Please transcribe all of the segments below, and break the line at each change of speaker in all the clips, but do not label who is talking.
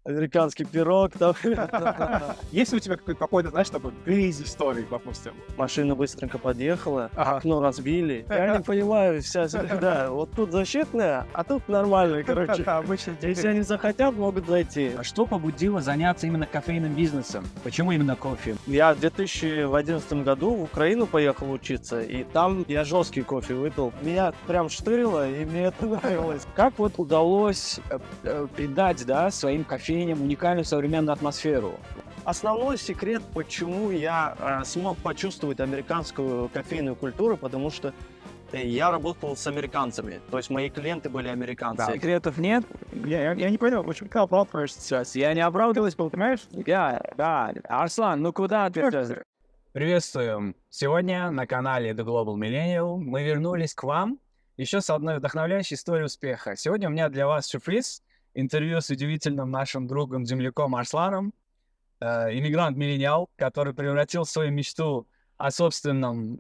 американский пирог, там.
Есть ли у тебя какой-то, знаешь, такой crazy story, допустим?
Машина быстренько подъехала,
Ага.
окно разбили. Я не понимаю, да, вот тут защитная, а тут нормальная, короче.
Обычно
Если они захотят, могут зайти.
А что побудило заняться именно кофейным бизнесом? Почему именно кофе?
Я в 2011 году в Украину поехал учиться, и там я жесткий кофе выпил. Меня прям штырило, и мне это нравилось.
Как вот удалось придать, да, своим кофейням уникальную современную атмосферу?
Основной секрет, почему я смог почувствовать американскую кофейную культуру, потому что я работал с американцами, то есть мои клиенты были американцы.
Секретов нет?
Я не понял, почему ты оправдываешься сейчас?
Я не оправдываюсь,
Понимаешь?
да. Арслан, ну куда ты? Приветствуем! Сегодня на канале The Global Millennial мы вернулись к вам еще с одной вдохновляющей историей успеха. Сегодня у меня для вас сюрприз. Интервью с удивительным нашим другом, земляком Арсланом, иммигрант-миллениал, который превратил свою мечту о собственном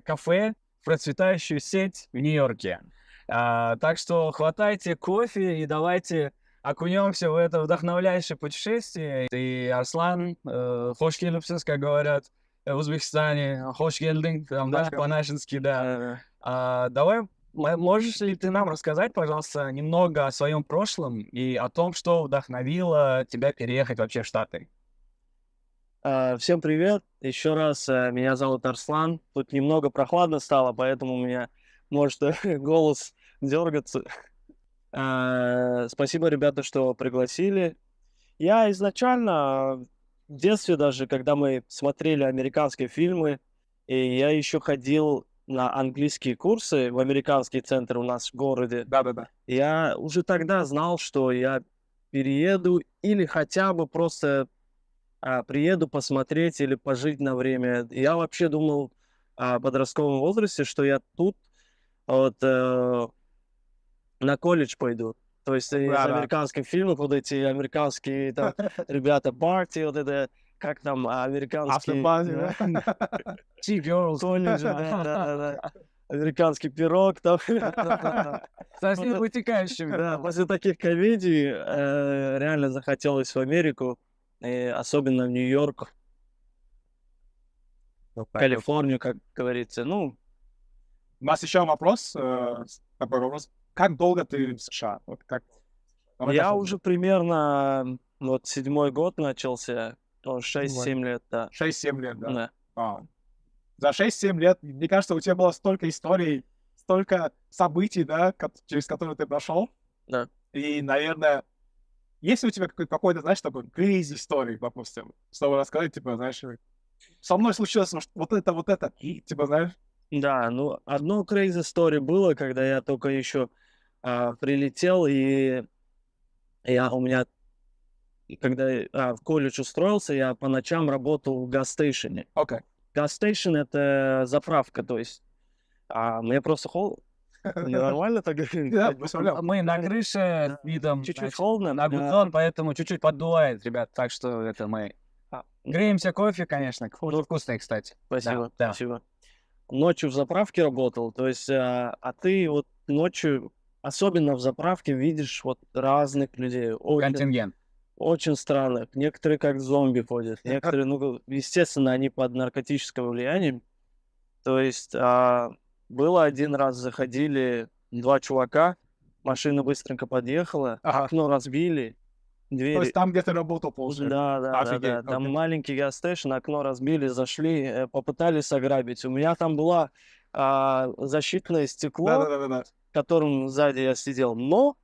кафе в процветающую сеть в Нью-Йорке. Так что хватайте кофе и давайте окунемся в это вдохновляющее путешествие. И Арслан, хош келипсиз, как говорят в Узбекистане, хош келдинг, там, да, по-нашенски, да. Давай, можешь ли ты нам рассказать, пожалуйста, немного о своем прошлом и о том, что вдохновило тебя переехать вообще в Штаты?
Всем привет, еще раз, меня зовут Арслан. Тут немного прохладно стало, поэтому у меня может голос дергаться. Спасибо, ребята, что пригласили. Я изначально в детстве даже, когда мы смотрели американские фильмы, и я еще ходил на английские курсы в американский центр у нас в городе.
Да-да-да.
Я уже тогда знал, что я перееду или хотя бы просто приеду посмотреть или пожить на время. Я вообще думал о подростковом возрасте, что я тут вот на колледж пойду. То есть из
Да-да.
американских фильмов вот эти американские там ребята парти, вот это, как там американские...
Автобазе,
да,
T-Girls.
колледж, да. Американский пирог там.
Совсем вытекающими.
Да, после таких комедий реально захотелось в Америку, и особенно в Нью-Йорк, Калифорнию, как говорится. Ну,
У нас еще вопрос, такой вопрос. Как долго ты в США? Вот как? Давай
я
так,
уже примерно вот 7-й год начался, 6-7 лет, да.
6-7 лет, да?
Да.
Вау. За 6-7 лет, мне кажется, у тебя было столько историй, столько событий, да, через которые ты прошел.
Да.
И, наверное, есть ли у тебя какой-то, знаешь, такой crazy story, допустим, чтобы рассказать, типа, знаешь, со мной случилось вот это, и, типа, знаешь,
Да, ну, одно crazy story было, когда я только еще прилетел, и у меня, когда в колледж устроился, я по ночам работал в газ-стейшене.
окей.
Газ-стейшн — это заправка, то есть мне просто холодно. Нормально так?
Да, без проблем.
Мы на крыше с видом
Чуть-чуть
значит,
холодно.
на Гудзон, поэтому чуть-чуть поддувает, ребят. Так что это мы греемся кофе, конечно. Очень вкусный, кстати.
Спасибо,
Да.
спасибо. Ночью в заправке работал, то есть, ты вот ночью, особенно в заправке, видишь вот разных людей,
Контингент.
очень странных. Некоторые как зомби ходят, некоторые, ну, естественно, они под наркотическим влиянием. То есть, было один раз, заходили 2 чувака, машина быстренько подъехала,
Ага.
окно разбили,
То
двери...
есть там, где ты работал, получается.
Да.
Офигеть,
Там
окей.
маленький газ-стейшн, окно разбили, зашли, попытались ограбить. У меня там была защитное стекло,
Да.
которым сзади я сидел, но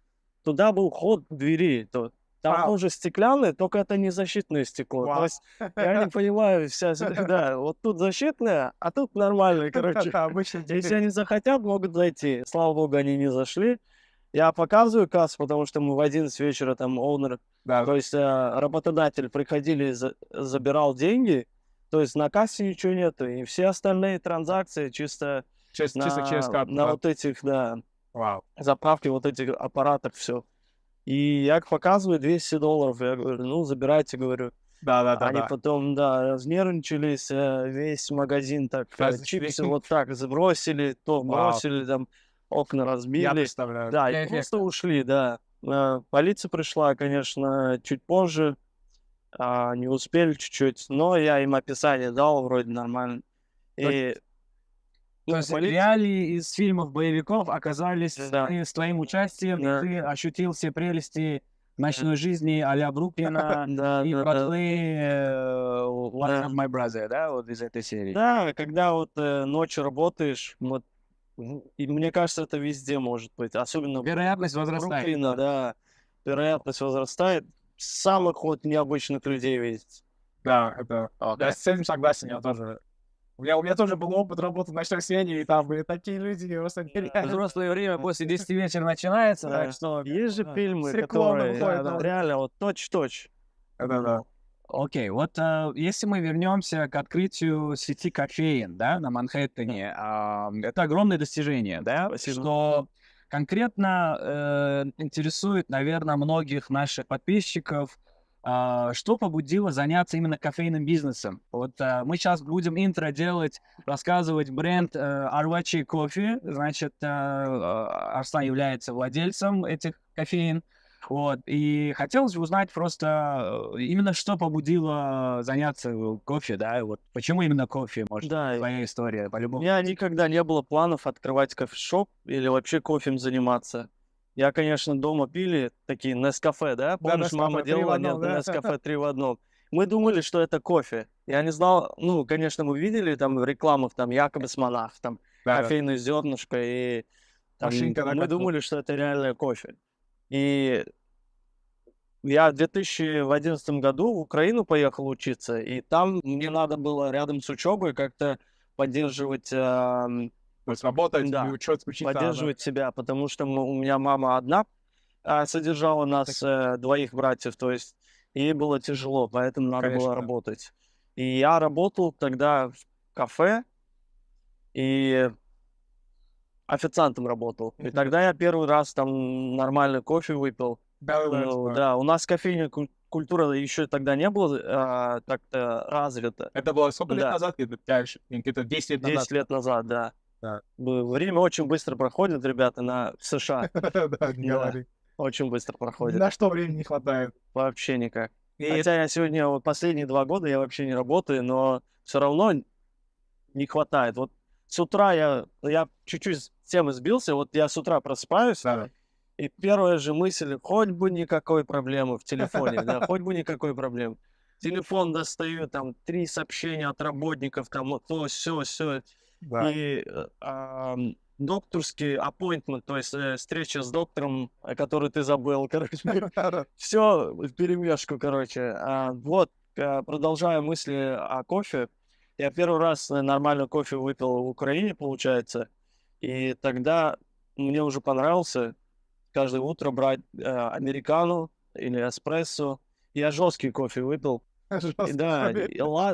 туда был ход к двери. Там
Вау.
тоже стеклянное, только это не защитное стекло.
Вау.
То есть я не понимаю, да, вот тут защитное, а тут нормальное, короче.
Обычно
Если они захотят, могут зайти. Слава богу, они не зашли. Я показываю кассу, потому что мы в 11 вечера там оунер,
Да.
то есть работодатель приходили, забирал деньги, то есть на кассе ничего нету, и все остальные транзакции чисто
Чисто через карту.
на
да.
вот этих, да,
Вау.
заправке вот этих аппаратах все. И я показываю $200, я говорю, ну, забирайте, говорю.
Да.
Они потом, да, разнервничались, весь магазин так,
Разочаровались.
чипсы вот так сбросили, то
Вау.
бросили, там окна разбили.
Я представляю.
Да, и
Эффект.
просто ушли, да. Полиция пришла, конечно, чуть позже, не успели чуть-чуть, но я им описание дал, вроде нормально. И
То есть
полиция,
реалии из фильмов боевиков оказались
да,
с твоим участием, и
да,
ты ощутил все прелести ночной жизни а-ля Бруклина
да,
и
да, да,
Бродвей, What's
да.
Up, My Brother, да, вот из этой серии.
Да, когда вот ночью работаешь, вот, и мне кажется, это везде может быть, особенно
Вероятность возрастает.
Бруклина, да, вероятность возрастает, самых вот необычных людей видеть.
Да, это...
Окей.
Я с этим согласен, я тоже. У меня тоже был опыт работы в ночной смене, и там были такие люди, просто нереально.
Взрослое время после 10 вечера начинается,
Да.
так что...
Есть же фильмы,
С рекламы
которые
выходят,
да,
да.
реально вот точь-точь.
Да-да-да.
Окей, вот если мы вернемся к открытию сети кофеин, да, на Манхэттене, это огромное достижение, да,
Спасибо.
что конкретно интересует, наверное, многих наших подписчиков, что побудило заняться именно кофейным бизнесом. Вот мы сейчас будем интро делать, рассказывать бренд Arvachi Coffee, значит, Арслан является владельцем этих кофеин. Вот, и хотелось бы узнать просто именно что побудило заняться кофе, да, вот почему именно кофе, может,
Да,
твоя история,
у
по-любому.
меня никогда не было планов открывать кофешоп или вообще кофем заниматься. Я, конечно, дома пили такие Нескафе, да? Помнишь,
Nescafé
мама
3 в
делала
1, да.
Нескафе 3 в одном. Мы думали, что это кофе. Я не знал, ну, конечно, мы видели там в рекламах, там, Якобс Монарх, там,
Да-да.
кофейное зернышко, и там,
Машинка, да,
мы
как
думали, что это реальное кофе. И я в 2011 году в Украину поехал учиться, и там мне надо было рядом с учебой как-то поддерживать,
То есть работать,
да,
учиться,
поддерживать себя, потому что у меня мама одна содержала нас, двоих братьев, то есть ей было тяжело, поэтому надо
Конечно,
было
да.
работать. И я работал тогда в кафе и официантом работал. И
Мгм.
тогда я первый раз там нормальный кофе выпил.
Да-да-да,
Ну
типа,
да, у нас кофейная культура еще тогда не была так-то развита.
это было сколько лет
Да,
назад? Где-то 10 лет назад.
10 лет назад, да.
Да.
Время очень быстро проходит, ребята, в США.
Да, не
Да,
говори.
очень быстро проходит.
На что времени не хватает.
Вообще никак.
И
Хотя я сегодня, вот последние 2 года я вообще не работаю, но все равно не хватает. Вот с утра я чуть-чуть с темы сбился, вот я с утра просыпаюсь,
да,
и первая же мысль: хоть бы никакой проблемы в телефоне, да, хоть бы никакой проблемы. Телефон достаю, там 3 сообщения от работников, там вот то, сё.
да.
И, докторский appointment, то есть, встреча с доктором, о которой ты забыл, короче.
Да-да.
Все вперемешку, короче. Вот, продолжая мысли о кофе. Я первый раз нормально кофе выпил в Украине, получается. И тогда мне уже понравился каждое утро брать американо или эспрессо. Я жесткий кофе выпил. И
Жёстко.
да,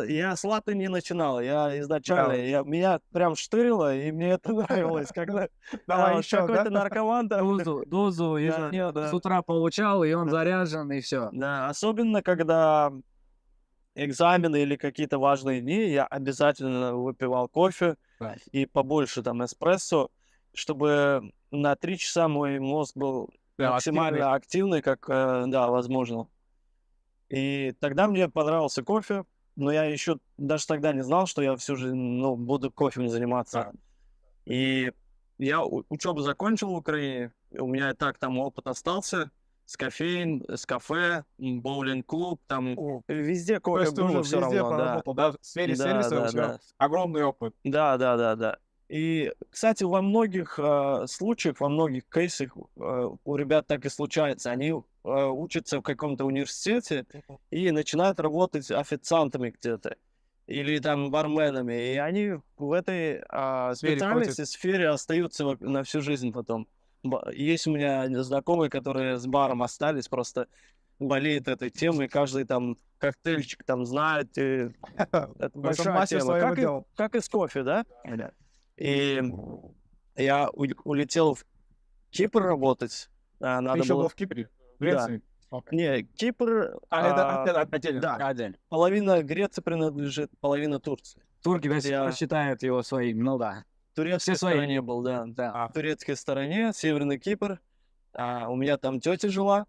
я с латте не начинал. Я изначально,
Да.
меня прям штырило, и мне это нравилось, когда
Давай
вот
ещё,
какой-то
да?
наркоман там.
Дозу
Да,
ежедневно с
да,
утра получал, и он заряжен, и все.
да, особенно когда экзамены или какие-то важные дни, я обязательно выпивал кофе
Да.
и побольше там эспрессо, чтобы на 3 часа мой мозг был
Да,
максимально активный, как, да, возможно. И тогда мне понравился кофе, но я еще даже тогда не знал, что я всю жизнь, ну, буду кофе заниматься.
Да.
И я учебу закончил в Украине, у меня и так там опыт остался с кофеин, с кафе, боулинг-клуб, там
О,
везде
то
кофе
есть ты
было
уже
все
везде
равно, да.
поработал, да? В сфере
Да,
сервиса у
да,
тебя
да.
огромный опыт.
Да. И, кстати, во многих случаях, во многих кейсах у ребят так и случается. Они учатся в каком-то университете и начинают работать официантами где-то или там барменами. И они в этой
Сфере
специальности, сфере остаются на всю жизнь потом. Есть у меня знакомые, которые с баром остались, просто болеют этой темой, каждый там коктейльчик там знает. И это
То есть он
большая
мастер
тема.
своего дела.
Как и с кофе, да? И я улетел в Кипр работать.
Ты
Надо
еще был
было...
в Кипре? В
Да.
Греции? Окей.
Не, Кипр,
Это отдельно.
да,
Один.
половина Греции принадлежит, половина Турции.
Турки до сих пор
Я
считают его своим, ну да.
В турецкой
Все свои.
стороне был, да.
Да.
В турецкой стороне, Северный Кипр. У меня там тетя жила,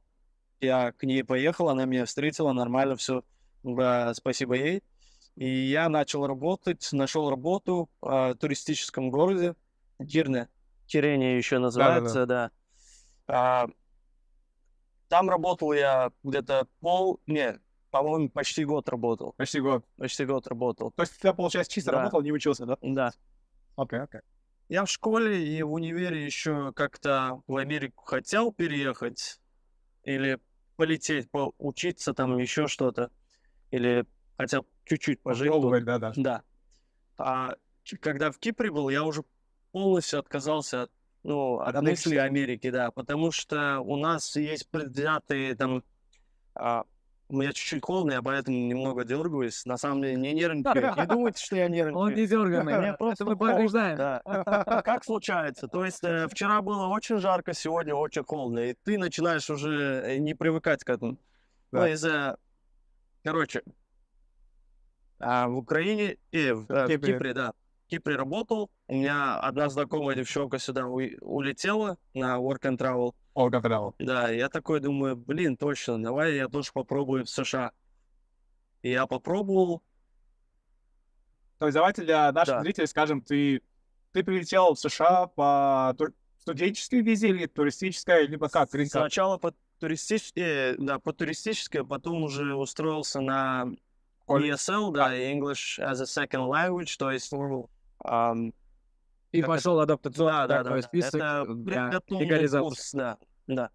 я к ней поехал, она меня встретила, нормально все, спасибо ей. И я начал работать, нашел работу в туристическом городе, Кирне, Кирения еще называется, да. А, Там работал я где-то по-моему, почти год работал.
Почти год.
Почти год работал.
То есть ты, получается, чисто
Да.
работал, не учился, да?
Да.
Окей.
Я в школе и в универе еще как-то в Америку хотел переехать или полететь, поучиться там еще что-то, или хотя бы чуть-чуть пожить тут.
Попробовать, да.
Да. Когда в Кипре был, я уже полностью отказался от
От
мысли
Америки.
Америки, да, потому что у нас есть предвзятые там... У меня чуть-чуть холодно, я поэтому немного дергаюсь. На самом деле не нервничаю. Не думайте, что я нервничаю.
Он не дерганный, нет, просто мы побеждаем.
Да. Как случается? То есть вчера было очень жарко, сегодня очень холодно, и ты начинаешь уже не привыкать к этому.
Да.
Короче, в Украине, в Кипре, да. В Кипре работал. У меня одна знакомая девчонка сюда улетела на Work and Travel. Да, я такой думаю, блин, точно, давай я тоже попробую в США. И я попробовал.
То есть давайте для наших
Да.
зрителей скажем, ты прилетел в США по студенческой визе или туристической, либо как?
Сначала по туристической, потом уже устроился на ESL, да, English as a Second Language, то есть
И пошел адаптационный
да,
такой список
это
для
приготовленный
легализации.
курс, да.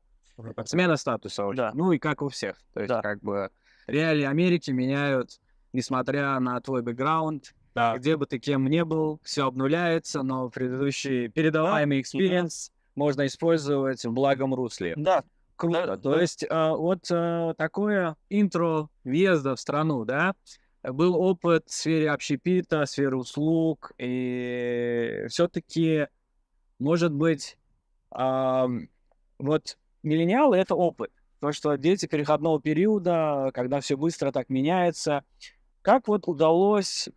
Смена статуса очень.
Да.
Ну и как у всех. То есть
Да.
как бы реалии Америки меняют, несмотря на твой бэкграунд,
Да.
где бы ты кем ни был, все обнуляется, но предыдущий передаваемый экспириенс можно использовать в благом русле.
Да,
Круто. То есть такое интро въезда в страну, да, был опыт в сфере общепита, сферы услуг, и все-таки, может быть, вот миллениалы — это опыт. То, что дети переходного периода, когда все быстро так меняется, как вот удалось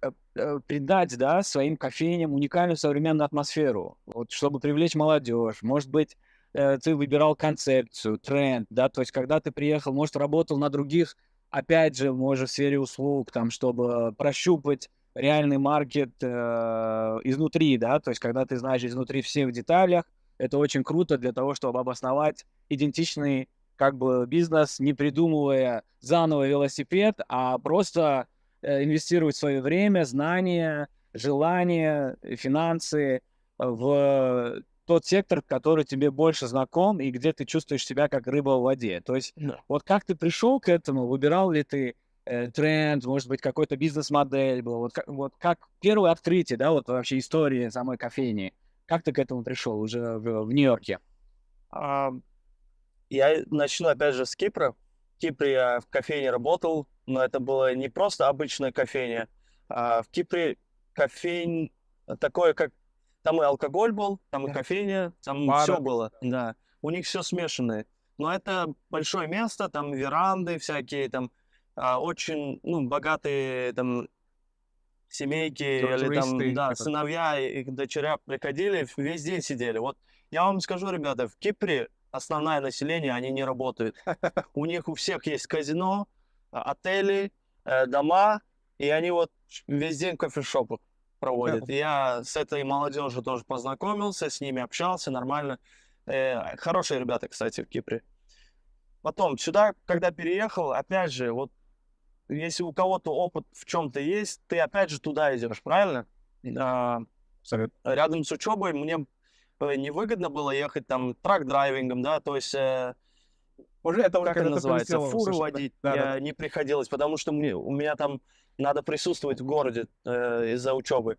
придать, да, своим кофейням уникальную современную атмосферу, вот, чтобы привлечь молодежь, может быть, ты выбирал концепцию, тренд, да, то есть когда ты приехал, может, работал на других, опять же, может, в сфере услуг, там, чтобы прощупать реальный маркет изнутри, да, то есть когда ты знаешь изнутри все в деталях, это очень круто для того, чтобы обосновать идентичный, как бы, бизнес, не придумывая заново велосипед, а просто инвестировать свое время, знания, желания, финансы в тот сектор, который тебе больше знаком и где ты чувствуешь себя как рыба в воде. То есть вот как ты пришел к этому, выбирал ли ты тренд, может быть, какой-то бизнес-модель был, вот как первое открытие, да, вот вообще истории самой кофейни, как ты к этому пришел уже в Нью-Йорке?
Я начну опять же с Кипра. В Кипре я в кофейне работал, но это была не просто обычная кофейня, а в Кипре кофейн такое, как там и алкоголь был, там и кофейня, там все было, да. У них все смешанное. Но это большое место, там веранды всякие, там очень, богатые там семейки или там, да, сыновья и дочеря приходили, весь день сидели. Вот я вам скажу, ребята, в Кипре основное население, они не работают. У них у всех есть казино, отели, дома, и они вот весь день в кофешопах проводят. И я с этой молодежью тоже познакомился, с ними общался нормально. Хорошие ребята, кстати, в Кипре. Потом сюда, когда переехал, опять же, вот если у кого-то опыт в чем-то есть, ты опять же туда идешь, правильно? Рядом с учебой мне невыгодно было ехать там трак-драйвингом, да, то есть
уже это
как это называется, фуру водить не приходилось, потому что у меня там надо присутствовать в городе из-за учебы.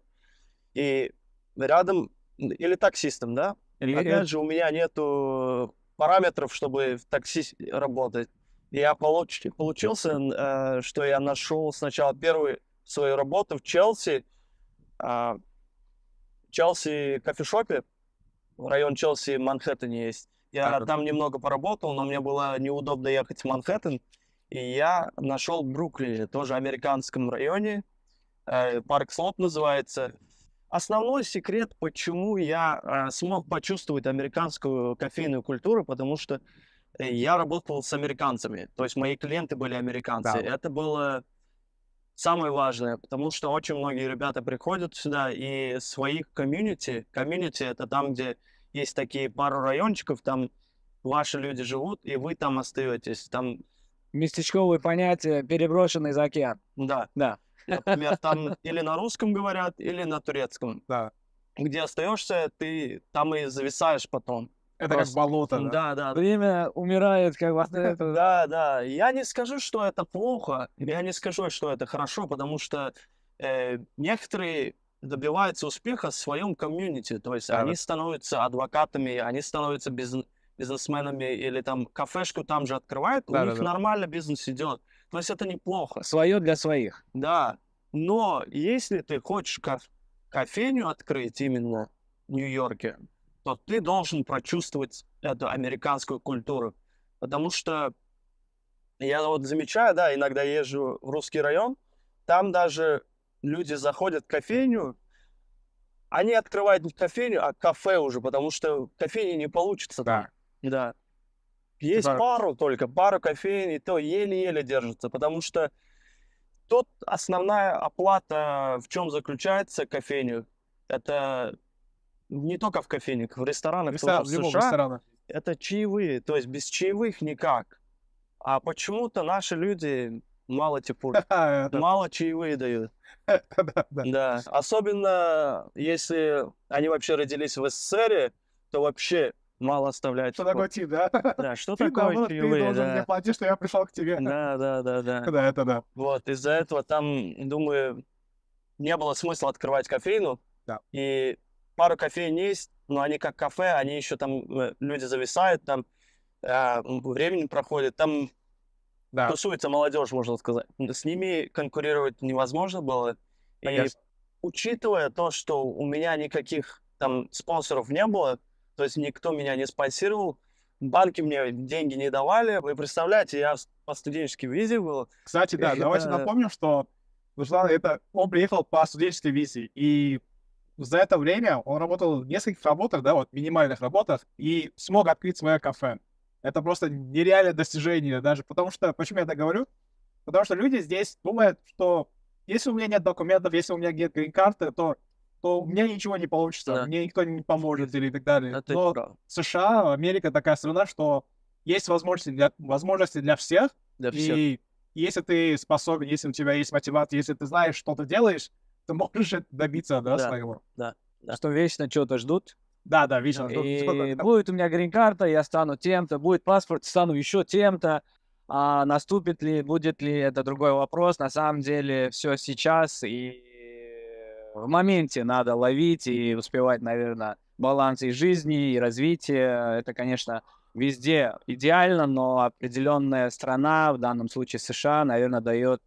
И рядом, или таксистом, да, опять же у меня нету параметров, чтобы в такси работать. И я получился, что я нашел сначала первую свою работу в Челси, кофешопе, район Челси в Манхэттене есть. Я там немного поработал, но мне было неудобно ехать в Манхэттен. И я нашел в Бруклине, тоже американском районе, Парк Слоп называется. основной секрет, почему я смог почувствовать американскую кофейную культуру, потому что я работал с американцами, то есть мои клиенты были американцы.
Да.
Это было самое важное, потому что очень многие ребята приходят сюда и своих комьюнити это там, где есть такие пару райончиков, там ваши люди живут, и вы там остаетесь. Там,
Местечковые понятия, переброшенный за океан.
да,
Да.
например, там или на русском говорят, или на турецком.
Да.
Где остаешься, ты там и зависаешь потом.
Это как
Просто-
болото, да?
Да.
Время умирает, как вот это.
Да. Я не скажу, что это плохо, я не скажу, что это хорошо, потому что некоторые добиваются успеха в своем комьюнити, то есть
Да,
они
да.
становятся адвокатами, они становятся бизнесменами или там кафешку там же открывают, у
Да,
них
да, да.
нормально бизнес идет. То есть это неплохо.
Свое для своих.
Да, но если ты хочешь кофейню открыть именно в Нью-Йорке, то ты должен прочувствовать эту американскую культуру. Потому что я вот замечаю, да, иногда езжу в русский район, там даже люди заходят в кофейню, они открывают не кофейню, а кафе уже, потому что кофейни не получится там. Да. Есть
Типа-
пару кофейн, и то еле-еле держится, потому что тут основная оплата в чем заключается кофейню? Это не только в кофейнях, в ресторанах тоже
В
в
любом
США.
ресторане.
Это чаевые, то есть без чаевых никак. А почему-то наши люди мало типа,
Это-
мало чаевые дают.
Да.
Да, особенно если они вообще родились в СССР, то вообще мало оставляют.
Что такое тип, да?
Да, что
Ты
такое
наоборот, ты
чаевые,
должен мне
да.
платить, что я пришел к тебе.
Да.
Да, это да.
Вот, из-за этого там, думаю, не было смысла открывать кофейну.
Да.
И пару кофеин есть, но они как кафе, они еще там, люди зависают, там времени проходит, там
Да,
тусуется молодежь, можно сказать. С ними конкурировать невозможно было. И
конечно.
учитывая то, что у меня никаких там спонсоров не было, то есть никто меня не спонсировал, банки мне деньги не давали. Вы представляете, я по студенческой визе был.
Кстати, да, давайте
Да.
напомним, что Руслан, он приехал по студенческой визе, и за это время он работал в нескольких работах, да, вот минимальных работах, и смог открыть свое кафе. Это просто нереальное достижение даже, потому что, почему я это говорю? Потому что люди здесь думают, что если у меня нет документов, если у меня нет грин-карты, то у меня ничего не получится,
Да.
мне никто не поможет или так далее.
Это
Но
правда.
США, Америка такая страна, что есть возможности для всех,
Для всех.
и если ты способен, если у тебя есть мотивация, если ты знаешь, что ты делаешь, ты можешь добиться, да,
Да.
своего.
Да.
Что вечно что-то ждут.
Да, вечно.
И будет у меня грин-карта, я стану тем-то, будет паспорт, стану еще тем-то. А наступит ли, будет ли, это другой вопрос. На самом деле все сейчас, и в моменте надо ловить и успевать, наверное, баланс и жизни, и развития. Это, конечно, везде идеально, но определенная страна, в данном случае США, наверное, дает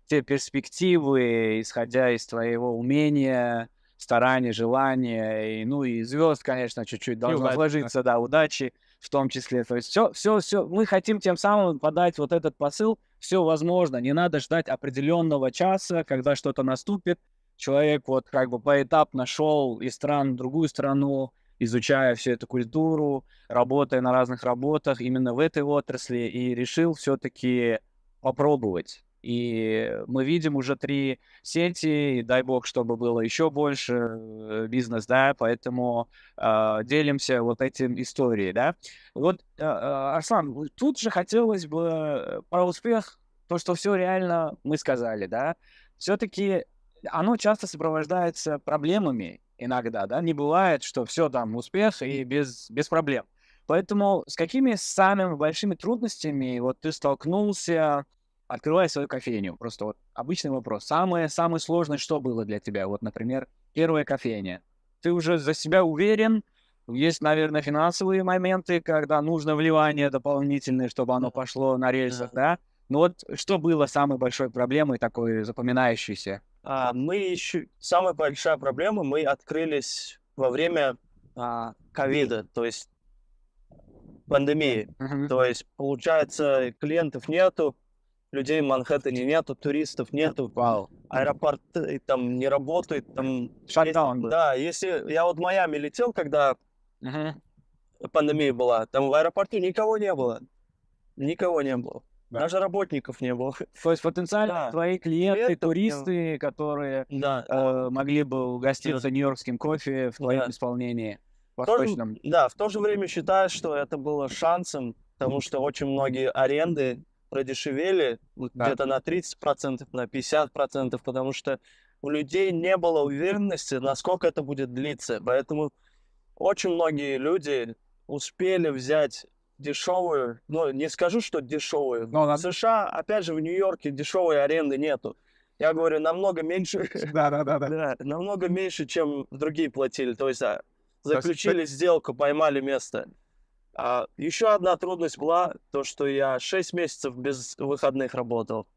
те перспективы, исходя из твоего умения, старания, желания, и, ну и звезд, конечно, чуть-чуть должно
удачи,
сложиться, да, удачи в том числе. То есть все, мы хотим тем самым подать вот этот посыл, все возможно, не надо ждать определенного часа, когда что-то наступит. Человек вот как бы поэтапно шел из стран в другую страну, изучая всю эту культуру, работая на разных работах именно в этой отрасли, и решил все-таки попробовать. И мы видим уже 3 сети, и дай бог, чтобы было еще больше бизнес, да, поэтому делимся вот этим историей, да. Вот, Арслан, тут же хотелось бы про успех, то, что все реально мы сказали, да, все-таки оно часто сопровождается проблемами иногда, да, не бывает, что все там успех и без проблем. Поэтому с какими самыми большими трудностями вот ты столкнулся, открывая свою кофейню? Просто вот обычный вопрос. Самое сложное, что было для тебя? Вот, например, первая кофейня. Ты уже за себя уверен, есть, наверное, финансовые моменты, когда нужно вливание дополнительное, чтобы оно пошло на рельсах, да? Ну вот что было самой большой проблемой, такой запоминающейся?
Самая большая проблема, мы открылись во время ковида, то есть пандемии.
Мгм.
То есть, получается, клиентов нету, людей в Манхэттене нету, туристов нету,
Вау.
аэропорты там не работают, там...
Шатдаун был.
Да, если я вот в Майами летел, когда
Мгм.
пандемия была, там в аэропорту никого не было. Никого не было.
Да.
Даже работников не было.
То есть потенциально
Да.
твои клиенты,
Клиентов,
туристы, которые
Да.
могли бы угоститься нью-йоркским кофе в твоем
Да.
исполнении
В то же-
восточном.
Да, в то же время считаю, что это было шансом, потому что очень многие аренды продешевели
Да.
где-то на 30%, на 50%, потому что у людей не было уверенности, насколько это будет длиться. Поэтому очень многие люди успели взять дешевую, ну, не скажу, что дешевую.
Но
В
на-
США, опять же, в Нью-Йорке дешевой аренды нету. Я говорю, намного меньше,
Да.
да, намного меньше, чем другие платили. То есть
есть
заключили сделку, поймали место. Еще одна трудность была то, что я 6 месяцев без выходных работал.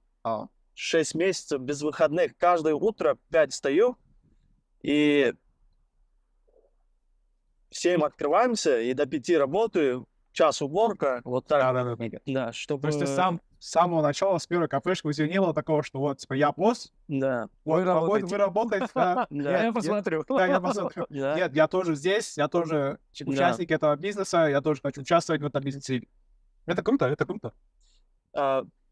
6 месяцев без выходных. Каждое утро в 5 встаю и в 7 открываемся, и до 5 работаю, час уборка, вот так.
Да.
Да, чтобы...
То есть ты сам с самого начала, с первой кафешки, у тебя не было такого, что вот, типа, я босс,
Да,
вот,
Вы работаете.
вы работаете, да.
да,
Я посмотрю.
Да, я посмотрю.
да.
Нет, я тоже здесь, я тоже
Да.
участник этого бизнеса, я тоже хочу участвовать в этом бизнесе. Это круто, это круто.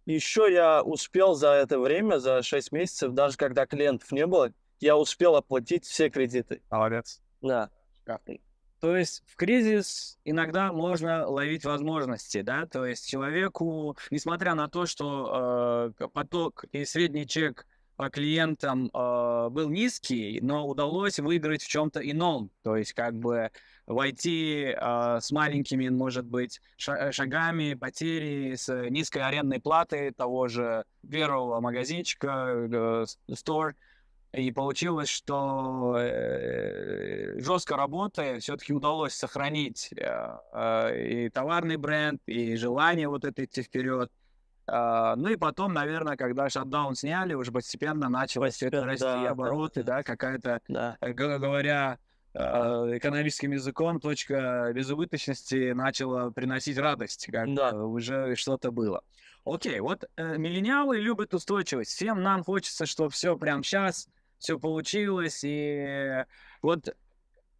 Еще я успел за это время, за 6 месяцев, даже когда клиентов не было, я успел оплатить все кредиты.
Молодец.
Да.
То есть в кризис иногда можно ловить возможности, да? То есть человеку, несмотря на то, что поток и средний чек по клиентам был низкий, но удалось выиграть в чем-то ином. То есть как бы войти с маленькими, может быть, шагами, потери, с низкой арендной платой того же первого магазинчика, store. И получилось, что жестко работая, все-таки удалось сохранить и товарный бренд, и желание вот это идти вперед. Ну и потом, наверное, когда шатдаун сняли, уже постепенно началось все это
Постепенно,
расти,
да,
обороты, да, какая-то,
Да.
говоря экономическим языком, точка безубыточности начала приносить радость, как
Да.
уже что-то было. Окей, вот миллениалы любят устойчивость. Всем нам хочется, что все прямо сейчас, все получилось. И вот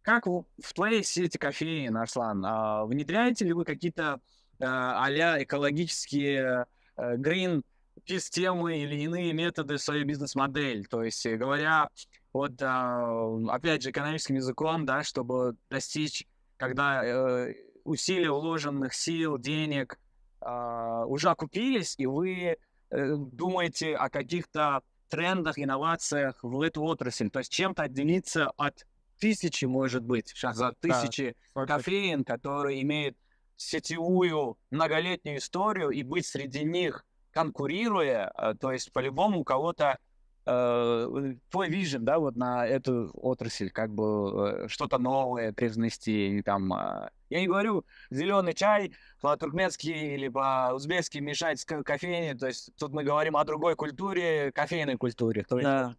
как в твоей сети кофеин, Арслан, внедряете ли вы какие-то а-ля экологические green системы или иные методы в свою бизнес-модель? То есть, говоря, вот опять же, экономическим языком, да, чтобы достичь, когда усилия вложенных сил, денег уже окупились, и вы думаете о каких-то трендах, инновациях в эту отрасль. То есть чем-то отделиться от тысячи, может быть, сейчас за тысячи кофеин, который имеет сетевую многолетнюю историю, и быть среди них, конкурируя, то есть по-любому у кого-то твой вижен, да, вот на эту отрасль, как бы что-то новое привнести, там, я не говорю зеленый чай по-туркменски или по-узбекски мешать с кофейней, то есть тут мы говорим о другой культуре, кофейной культуре, то есть,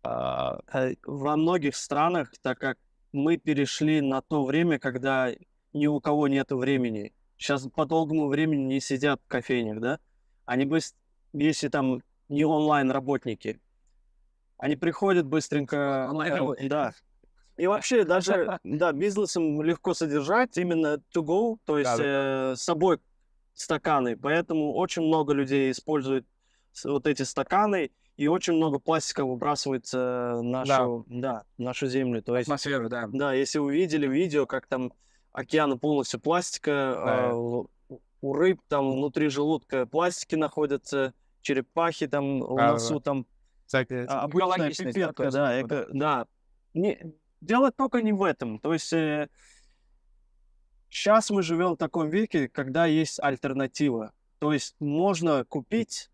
Да. Во многих странах, так как мы перешли на то время, когда ни у кого нет времени. Сейчас по долгому времени не сидят в кофейнях, да? Они если там не онлайн-работники, они приходят быстренько...
Онлайн-работники.
Да. И вообще даже, да, бизнесом легко содержать именно to go, то есть с собой стаканы. Поэтому очень много людей используют вот эти стаканы, и очень много пластика выбрасывается в нашу землю. То есть,
атмосферу, да.
да, если вы видели видео, как там океаны полностью пластика, у рыб там внутри желудка пластики находятся, черепахи там в носу там. Обычная пипетка, да. Дело только не в этом. То есть сейчас мы живем в таком веке, когда есть альтернатива. То есть можно купить,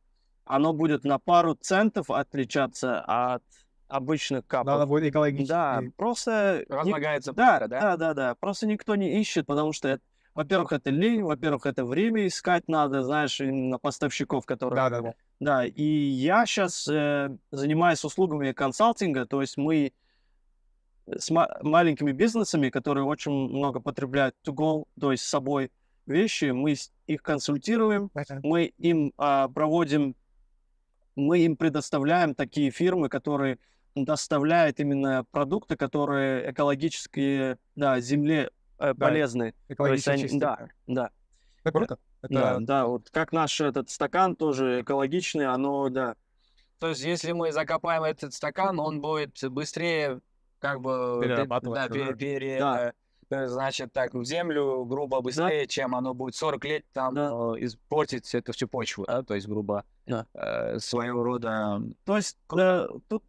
оно будет на пару центов отличаться от обычных капов.
Надо будет экологически.
Да, просто...
Разлагается быстро, да?
Да. Просто никто не ищет, потому что, во-первых, это лень, во-первых, это время искать надо, знаешь, именно поставщиков, которые...
Да.
Да, и я сейчас занимаюсь услугами консалтинга, то есть мы с маленькими бизнесами, которые очень много потребляют to go, то есть с собой вещи, мы их консультируем, мы им проводим мы им предоставляем такие фирмы, которые доставляют именно продукты, которые экологически, да, земле
Да,
полезны. То есть
экологично
они,
чистые.
да, да,
Это круто.
да,
Это
да, вот как наш этот стакан тоже экологичный, оно, да,
То есть, если мы закопаем этот стакан, он будет быстрее, как бы,
перерабатывать.
Да.
значит, так, в землю, грубо, быстрее, чем оно будет 40 лет там
Да.
испортить эту всю почву, да? То есть, грубо,
Да.
своего рода...
То есть тут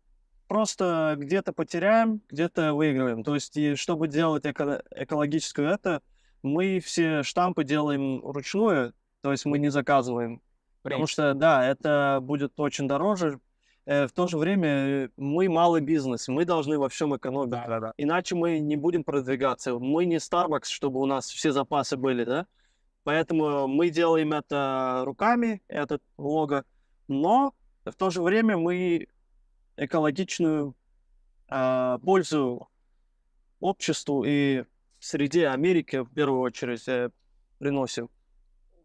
просто где-то потеряем, где-то выигрываем. То есть, и чтобы делать экологическую это, мы все штампы делаем вручную, то есть мы не заказываем. Потому что, да, это будет очень дороже. В то же время мы малый бизнес, мы должны во всем экономить.
Да.
Иначе мы не будем продвигаться. Мы не Starbucks, чтобы у нас все запасы были, да? Поэтому мы делаем это руками, этот лого, но в то же время мы экологичную пользу обществу и среде Америки в первую очередь приносим.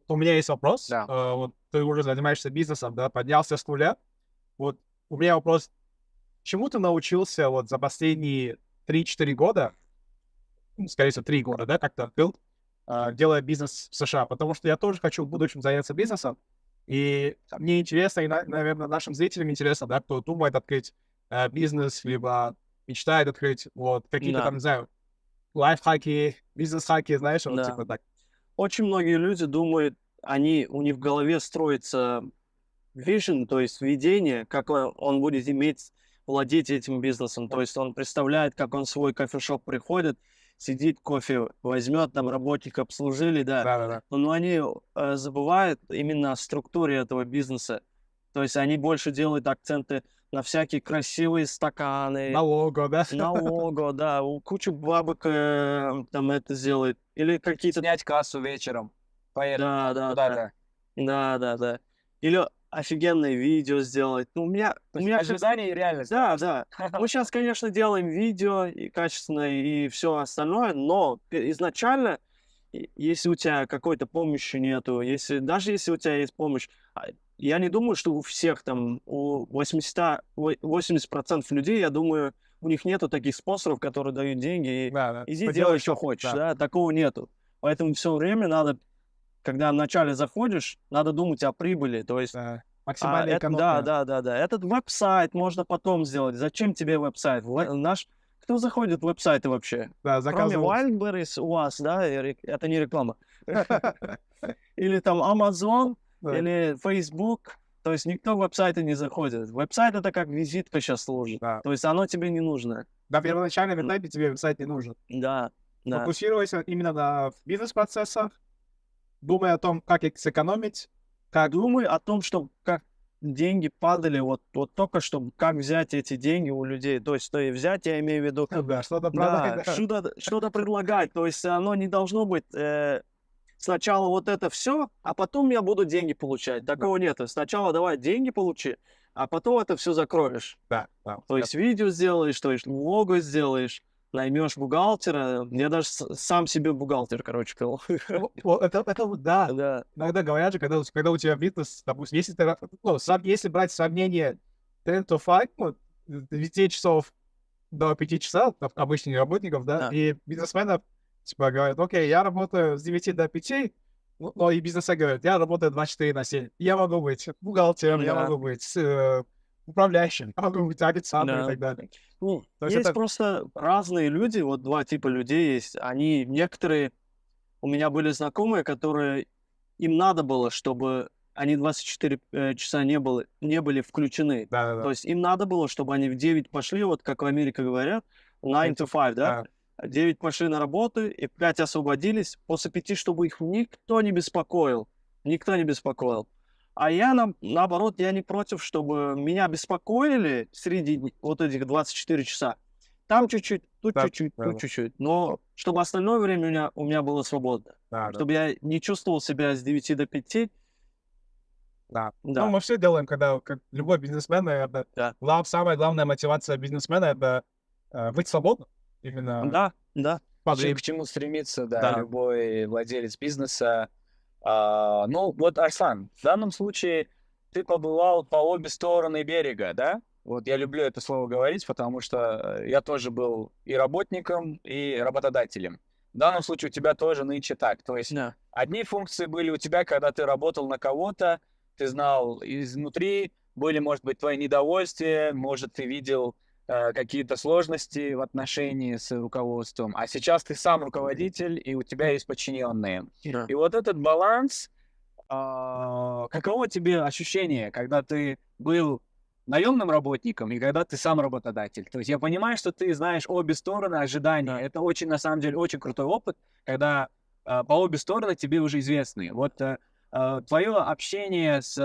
У меня есть вопрос.
Да.
Вот ты уже занимаешься бизнесом, да, поднялся с нуля. Вот у меня вопрос. Чему ты научился вот за последние 3-4 года, скорее всего, 3 года, да, как-то открыл, делая бизнес в США? Потому что я тоже хочу в будущем заняться бизнесом. И мне интересно, и, наверное, нашим зрителям интересно, да, кто думает открыть бизнес, либо мечтает открыть, вот, какие-то
Да.
там, не знаю, лайфхаки, бизнес-хаки, знаешь, вот
Да.
типа так.
Очень многие люди думают, у них в голове строится vision, то есть видение, как он будет владеть этим бизнесом. То есть он представляет, как он в свой кофешоп приходит, сидит, кофе возьмет, там работник обслужили, да.
Да.
Но они забывают именно о структуре этого бизнеса. То есть они больше делают акценты на всякие красивые стаканы,
На лого, да?
на лого, да, кучу бабок там это сделают. Или какие-то...
Снять кассу вечером, поехать
Да.
куда-то.
Да. Или офигенное видео сделать. Ну, у меня щас-
Ожидание и реальность.
Да. Мы сейчас, конечно, делаем видео и качественное, и все остальное, но изначально, если у тебя какой-то помощи нету, даже если у тебя есть помощь, я не думаю, что у всех там, у 80% людей, я думаю, у них нету таких спонсоров, которые дают деньги, и
Да.
иди делай, что хочешь, да, такого нету. Поэтому все время надо, когда вначале заходишь, надо думать о прибыли, то есть
Да. Максимальная экономия.
да. Этот веб-сайт можно потом сделать. Зачем тебе веб-сайт? Кто заходит в веб-сайты вообще?
Да,
Кроме
заказывал.
Wildberries у вас, да? Это не реклама. Или там Amazon,
Да.
или Facebook. То есть никто в веб-сайты не заходит. Веб-сайт это как визитка сейчас служит.
Да.
То есть оно тебе не нужно.
На первоначальном этапе тебе веб-сайт не нужен.
Да.
Фокусируйся именно на бизнес-процессах, думай о том, как их сэкономить, как...
Думай о том, что как деньги падали, вот только что, как взять эти деньги у людей. То есть, что и взять, я имею в виду,
Да, что-то
да,
продать.
что-то предлагать. То есть оно не должно быть сначала вот это все, а потом я буду деньги получать. Такого нет. Сначала давай деньги получи, а потом это все закроешь.
Да.
То есть видео сделаешь, то есть лого сделаешь, наймешь бухгалтера. Я даже сам себе бухгалтер, короче, сказал.
Это вот, да.
Да.
Иногда говорят же, когда у тебя бизнес, допустим, если брать сравнение 10 to 5, ну, 9 часов до 5 часов обычных работников, да,
Да.
и бизнесменов, типа, говорят, окей, я работаю с 9 до 5, но и бизнесы говорят, я работаю 24/7. Я могу быть бухгалтером, я
Да.
могу быть управляющим, я могу быть официантом и так далее.
Ну,
То есть
есть
это-
просто разные люди, вот два типа людей есть. Некоторые, у меня были знакомые, которые, им надо было, чтобы они 24 часа не были включены.
Да.
То есть им надо было, чтобы они в 9 пошли, вот как в Америке говорят, 9 to 5, да? 9 пошли на работу, и в 5 освободились. После 5, чтобы их никто не беспокоил. А я, наоборот, я не против, чтобы меня беспокоили среди вот этих 24 часа. Там чуть-чуть, тут
Да,
чуть-чуть,
да.
тут чуть-чуть. Но чтобы остальное время у меня было свободно.
Да.
Чтобы я не чувствовал себя с 9 до 5.
Да.
Да.
Ну, мы все делаем, когда, как любой бизнесмен, наверное,
Да.
самая главная мотивация бизнесмена — это быть свободным. Именно
Да.
К чему стремится, да,
Да.
любой владелец бизнеса. Ну, вот, Арслан, в данном случае ты побывал по обе стороны берега, да? Вот я люблю это слово говорить, потому что я тоже был и работником, и работодателем. В данном случае у тебя тоже нынче так. То есть
Да.
одни функции были у тебя, когда ты работал на кого-то, ты знал изнутри, были, может быть, твои недовольствия, может, ты видел какие-то сложности в отношении с руководством, а сейчас ты сам руководитель, и у тебя есть подчиненные.
Да.
И вот этот баланс, каково тебе ощущение, когда ты был наемным работником и когда ты сам работодатель? То есть я понимаю, что ты знаешь обе стороны ожидания.
Да.
Это очень, на самом деле, очень крутой опыт, когда по обе стороны тебе уже известны. Вот твое общение с,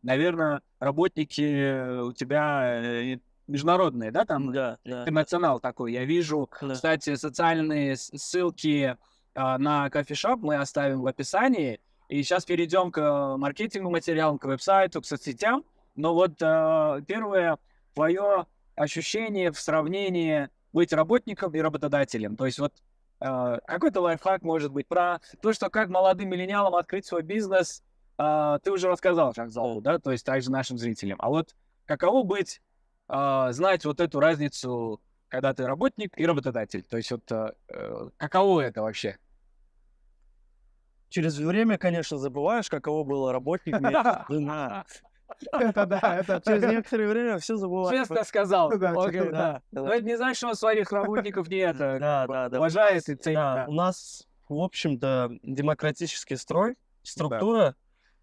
наверное, работники у тебя международные, да, там
Да, да,
интернационал такой. Я вижу,
да.
кстати, социальные ссылки на кофешоп мы оставим в описании. И сейчас перейдем к маркетингу материалам, к веб-сайту, к соцсетям. Но вот первое твое ощущение в сравнении быть работником и работодателем. То есть вот какой-то лайфхак может быть про то, что как молодым миллениалам открыть свой бизнес, ты уже рассказал, Шахзалу, да, то есть также нашим зрителям. А вот каково быть, знать вот эту разницу, когда ты работник и работодатель? То есть вот каково это вообще?
Через время, конечно, забываешь, каково было работник, жена.
Это да, это
Через некоторое время все забываешь.
Честно сказал.
Да,
Окей,
честно,
да.
да.
Но это не значит, что он своих работников не это
Да.
уважает и ценит.
Да,
Да.
у нас, в общем-то, демократический строй, структура,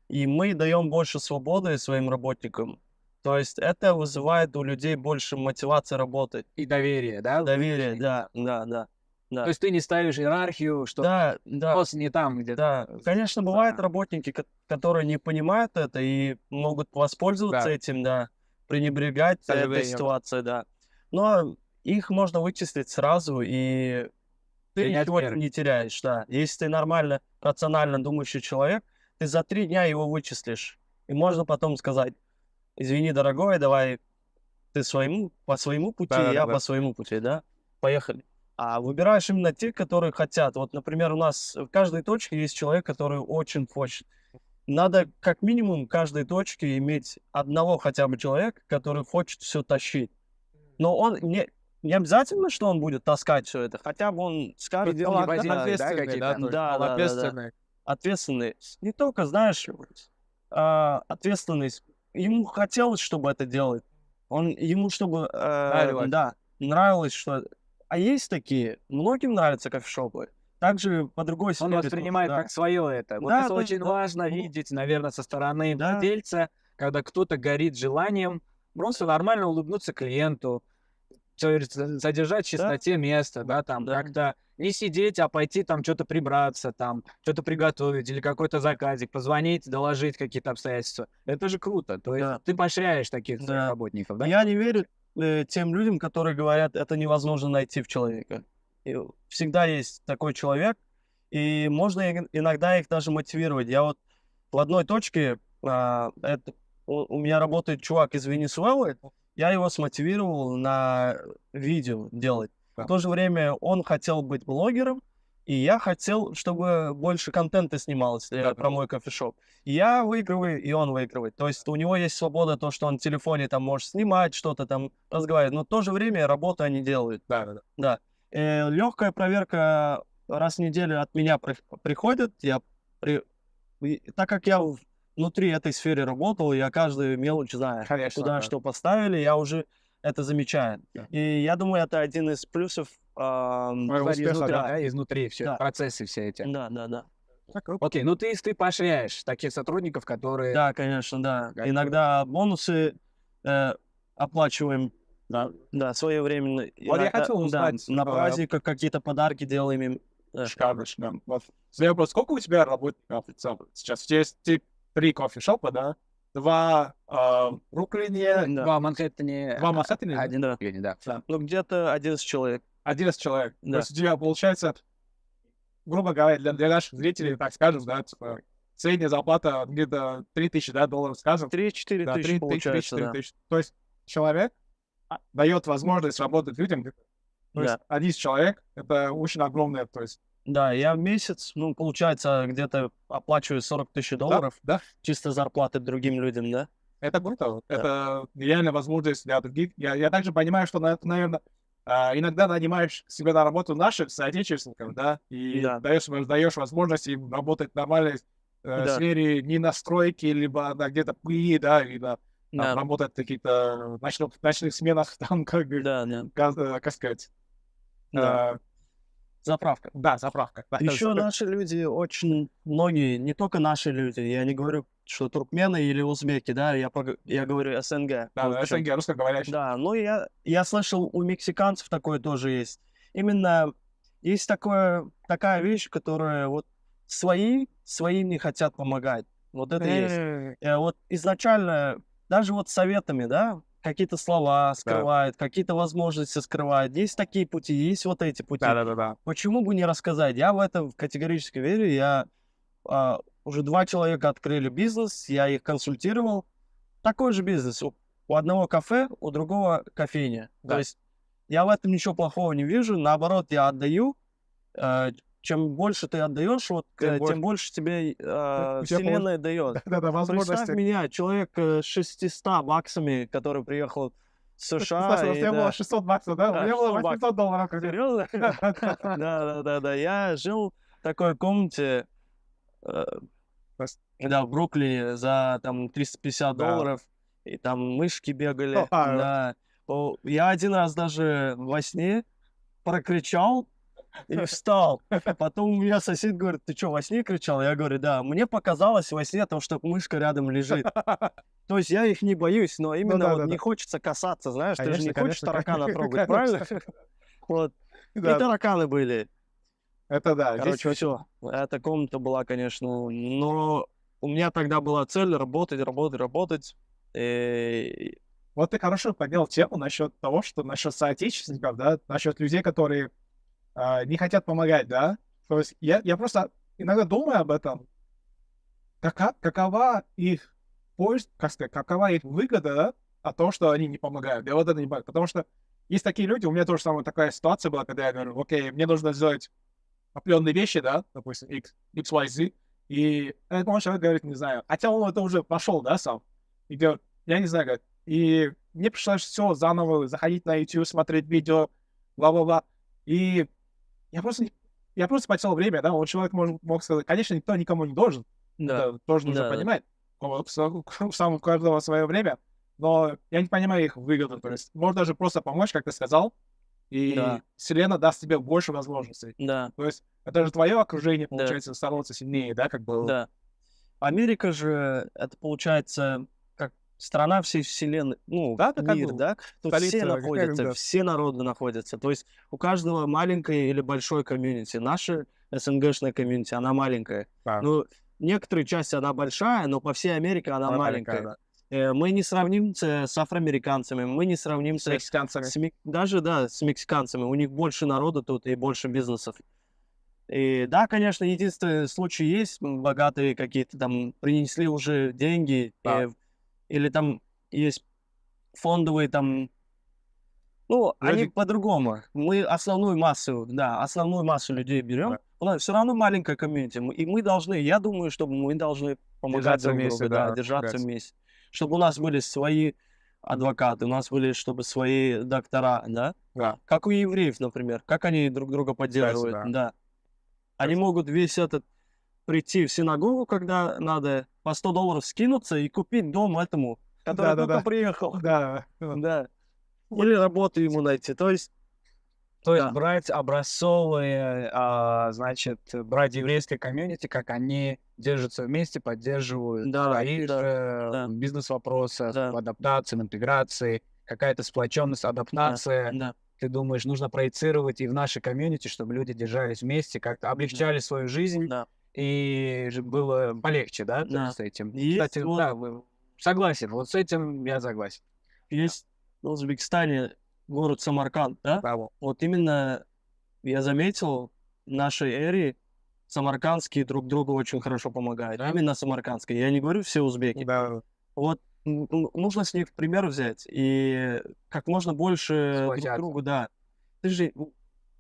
и мы даем больше свободы своим работникам. То есть это вызывает у людей больше мотивации работать.
И доверие, да?
Доверие, да.
То есть ты не ставишь иерархию, что
Да.
вопрос не там, где...
Да, конечно, бывают работники, которые не понимают это и могут воспользоваться
Да.
этим, да, пренебрегать
К
этой
сожалению.
ситуацией, да. Но их можно вычислить сразу, и ты
Принять
ничего
меры.
не теряешь, да. Если ты нормально, рационально думающий человек, ты за 3 дня его вычислишь. И можно потом сказать: извини, дорогой, давай ты по своему пути, я
Да.
по своему пути, да? Поехали. А выбираешь именно те, которые хотят. Вот, например, у нас в каждой точке есть человек, который очень хочет. Надо как минимум в каждой точке иметь одного хотя бы человека, который хочет все тащить. Но он не обязательно, что он будет таскать все это, хотя бы он скажет,
Предел
«Ну,
не поделает, да,
ответственный,
какие-то?
да, то есть
Да,
он
да, да, да.
ответственный.
ответственный. Не только, знаешь, ответственность. Ему хотелось, чтобы это делать. Ему, чтобы,
Нравилось.
да, нравилось, что... А есть такие, многим нравятся кофешопы. Также по другой
Он
сфере.
воспринимает
да.
как свое это. Вот
Да,
это
да,
очень
да.
важно
Ну,
видеть, наверное, со стороны
да.
владельца, когда кто-то горит желанием просто нормально улыбнуться клиенту, задержать в чистоте место, да, там
Да.
как-то не сидеть, а пойти там что-то прибраться, там что-то приготовить или какой-то заказик, позвонить, доложить какие-то обстоятельства. Это же круто. То есть
Да.
ты поощряешь таких своих
Да.
работников, да?
Я не верю тем людям, которые говорят, это невозможно найти в человека. И всегда есть такой человек, и можно иногда их даже мотивировать. Я вот в одной точке, у меня работает чувак из Венесуэлы, я его смотивировал на видео делать.
Да.
В то же время он хотел быть блогером, и я хотел, чтобы больше контента снималось про мой кофешоп. И я выигрываю, и он выигрывает. То есть у него есть свобода, то, что он в телефоне там может снимать, что-то там разговаривать, но в то же время работу они делают.
Да.
Легкая проверка раз в неделю от меня приходит. Так как я внутри этой сферы работал, я каждую мелочь знаю,
Конечно,
куда
да.
что поставили, я уже это замечаю.
Да.
И я думаю, это один из плюсов.
Моего
Смотри,
успеха,
изнутри,
да.
да, изнутри все,
Да.
процессы все эти.
Да.
Окей, ну ты поощряешь таких сотрудников, которые...
Да, конечно, да.
Готовы.
Иногда бонусы оплачиваем, да, своевременно.
Вот я
Иногда,
хотел узнать,
на праздниках какие-то подарки делаем им.
Шикарно. Вот. Задаю вопрос, сколько у тебя работников в целом сейчас? У тебя есть 3 кофешопа, да? 2 в Бруклине,
Да.
Два в Манхэттене,
2 в Манхэттене,
один
да.
в Бруклине, да.
Ну, где-то 11 человек.
11 человек.
Да.
То есть у тебя получается, грубо говоря, для наших зрителей, так скажем, да, типа, средняя зарплата где-то 3000, да, долларов, скажем.
3-4
Да,
тысячи получается,
3-4
да.
тысячи. То есть человек дает возможность работать людям. То есть
Да.
11 человек, это очень огромное, то есть
Да, я в месяц, ну, получается, где-то оплачиваю 40 000
Да,
долларов
да.
чисто зарплаты другим людям, да?
Это круто.
Да.
Это реальная возможность для других. Я также понимаю, что, наверное, иногда нанимаешь себе на работу наших соотечественников, да, и
Да,
даешь возможность им работать в нормальной
да,
сфере, не на стройке, либо на где-то пыли, да, либо там,
да,
работать в каких-то ночных сменах, там, как бы,
да, да,
как сказать,
да.
э,
Заправка.
да, заправка. Да,
Еще наши люди, очень многие, не только наши люди, я не говорю, что туркмены или узбеки, да, я говорю СНГ.
да,
Вот в чём.
СНГ, русскоговорящий.
Да, ну я слышал, у мексиканцев такое тоже есть. Именно есть такая вещь, которая вот своим не хотят помогать. Вот это есть. Вот изначально, даже вот советами, да, какие-то слова
Да,
скрывают, какие-то возможности скрывают. Есть такие пути, есть вот эти пути.
да.
Почему бы не рассказать? Я в это категорически верю. Уже 2 человека открыли бизнес, я их консультировал. Такой же бизнес. У одного кафе, у другого кофейня. То
Да.
есть я в этом ничего плохого не вижу. Наоборот, я отдаю. Чем больше ты отдаешь, вот, тем больше тебе
у тебя
вселенная дает.
Да,
Представь
возможности.
меня, человек с 600 баксами, который приехал в США.
Слушай, у
И
тебя было
да.
600 баксов, да? У
Да,
меня было
600 баксов.
800 долларов. Как бы.
Серьезно?
Да.
Да. Я жил в такой комнате, э,
Пос-
да, в Бруклине за там 350
Да.
долларов, и там мышки бегали.
А,
Да. Я один раз даже во сне прокричал и встал. Потом у меня сосед говорит: ты что, во сне кричал? Я говорю: да. Мне показалось во сне, то, что мышка рядом лежит. То есть я их не боюсь, но именно вот
да.
не хочется касаться, знаешь, ты же
Конечно,
не хочешь
конечно,
таракана трогать,
конечно.
правильно? Вот. И
Да,
тараканы были.
это да. Здесь
Короче, все. Эта комната была, конечно, но у меня тогда была цель работать. И
Вот ты хорошо поднял тему насчет того, что насчет соотечественников, да, насчет людей, которые не хотят помогать, да. То есть я просто иногда думаю об этом, какова их польза, как сказать, какова их выгода, да, от того, что они не помогают. Я вот это не понимаю. Потому что есть такие люди, у меня тоже самая такая ситуация была, когда я говорю: окей, мне нужно сделать определенные вещи, да, допустим, X, Y, Z, и этот молодой человек говорит: не знаю, хотя он это уже пошел, да, сам, и говорит: я не знаю, говорит, и мне пришлось все заново заходить на YouTube, смотреть видео, бла-бла-бла, и я просто потерял время, да, вот человек мог сказать: конечно, никто никому не должен,
да,
это тоже нужно
да,
понимать, у каждого свое время, но я не понимаю их выгоду, то есть можно даже просто помочь, как ты сказал, и
да,
вселенная даст тебе больше возможностей.
да,
То есть это же твое окружение,
да,
получается, становится сильнее, да, как бы.
да. Америка же, это получается как страна всей вселенной, ну,
Да, это как
мир,
бы
да? Тут все
столица,
находятся,
да.
все народы находятся. То есть у каждого маленькое или большое комьюнити. Наша СНГшная комьюнити, она маленькая.
Да,
Ну, некоторые части она большая, но по всей Америке она
она
маленькая.
маленькая,
Мы не сравнимся с афроамериканцами, мы не
с
сравнимся
мексиканцами.
даже, да, с мексиканцами. У них больше народа тут и больше бизнесов. И да, конечно, единственный случай есть, богатые какие-то там принесли уже деньги,
Да.
или там есть фондовые там, ну, они
Люди,
по-другому. Мы основную массу людей берем.
да,
У нас все равно маленькая комьюнити, и мы должны, я думаю, что мы должны помогать
держаться
друг
вместе,
другу, да,
да,
держаться
помогать.
вместе. Чтобы у нас были свои адвокаты, у нас были, чтобы свои доктора, да.
Да,
Как у евреев, например, как они друг друга
кстати,
поддерживают,
да.
да. Они
Кстати,
могут весь этот прийти в синагогу, когда надо, по 100 долларов скинуться и купить дом этому, который только
да,
приехал.
да.
Да. Или работу ему найти. То есть,
То есть
да,
брать образцовые, значит, брать еврейское комьюнити, как они держатся вместе, поддерживают
да,
свои
да,
же
да,
бизнес-вопросы,
да,
адаптации, интеграции, какая-то сплоченность,
да,
адаптация.
да,
Ты думаешь, нужно проецировать и в нашей комьюнити, чтобы люди держались вместе, как-то облегчали свою жизнь,
да,
и было полегче, да,
да.
с этим.
Есть
Кстати,
вот,
да, согласен, вот с этим я согласен.
есть в Узбекистане город Самарканд, да?
Браво.
Вот именно я заметил, в нашей эре самаркандские друг другу очень хорошо помогают. Именно самаркандские. Я не говорю все узбеки.
Да,
Вот нужно с них пример взять и как можно больше друг
Сплотятся.
другу, да. Ты же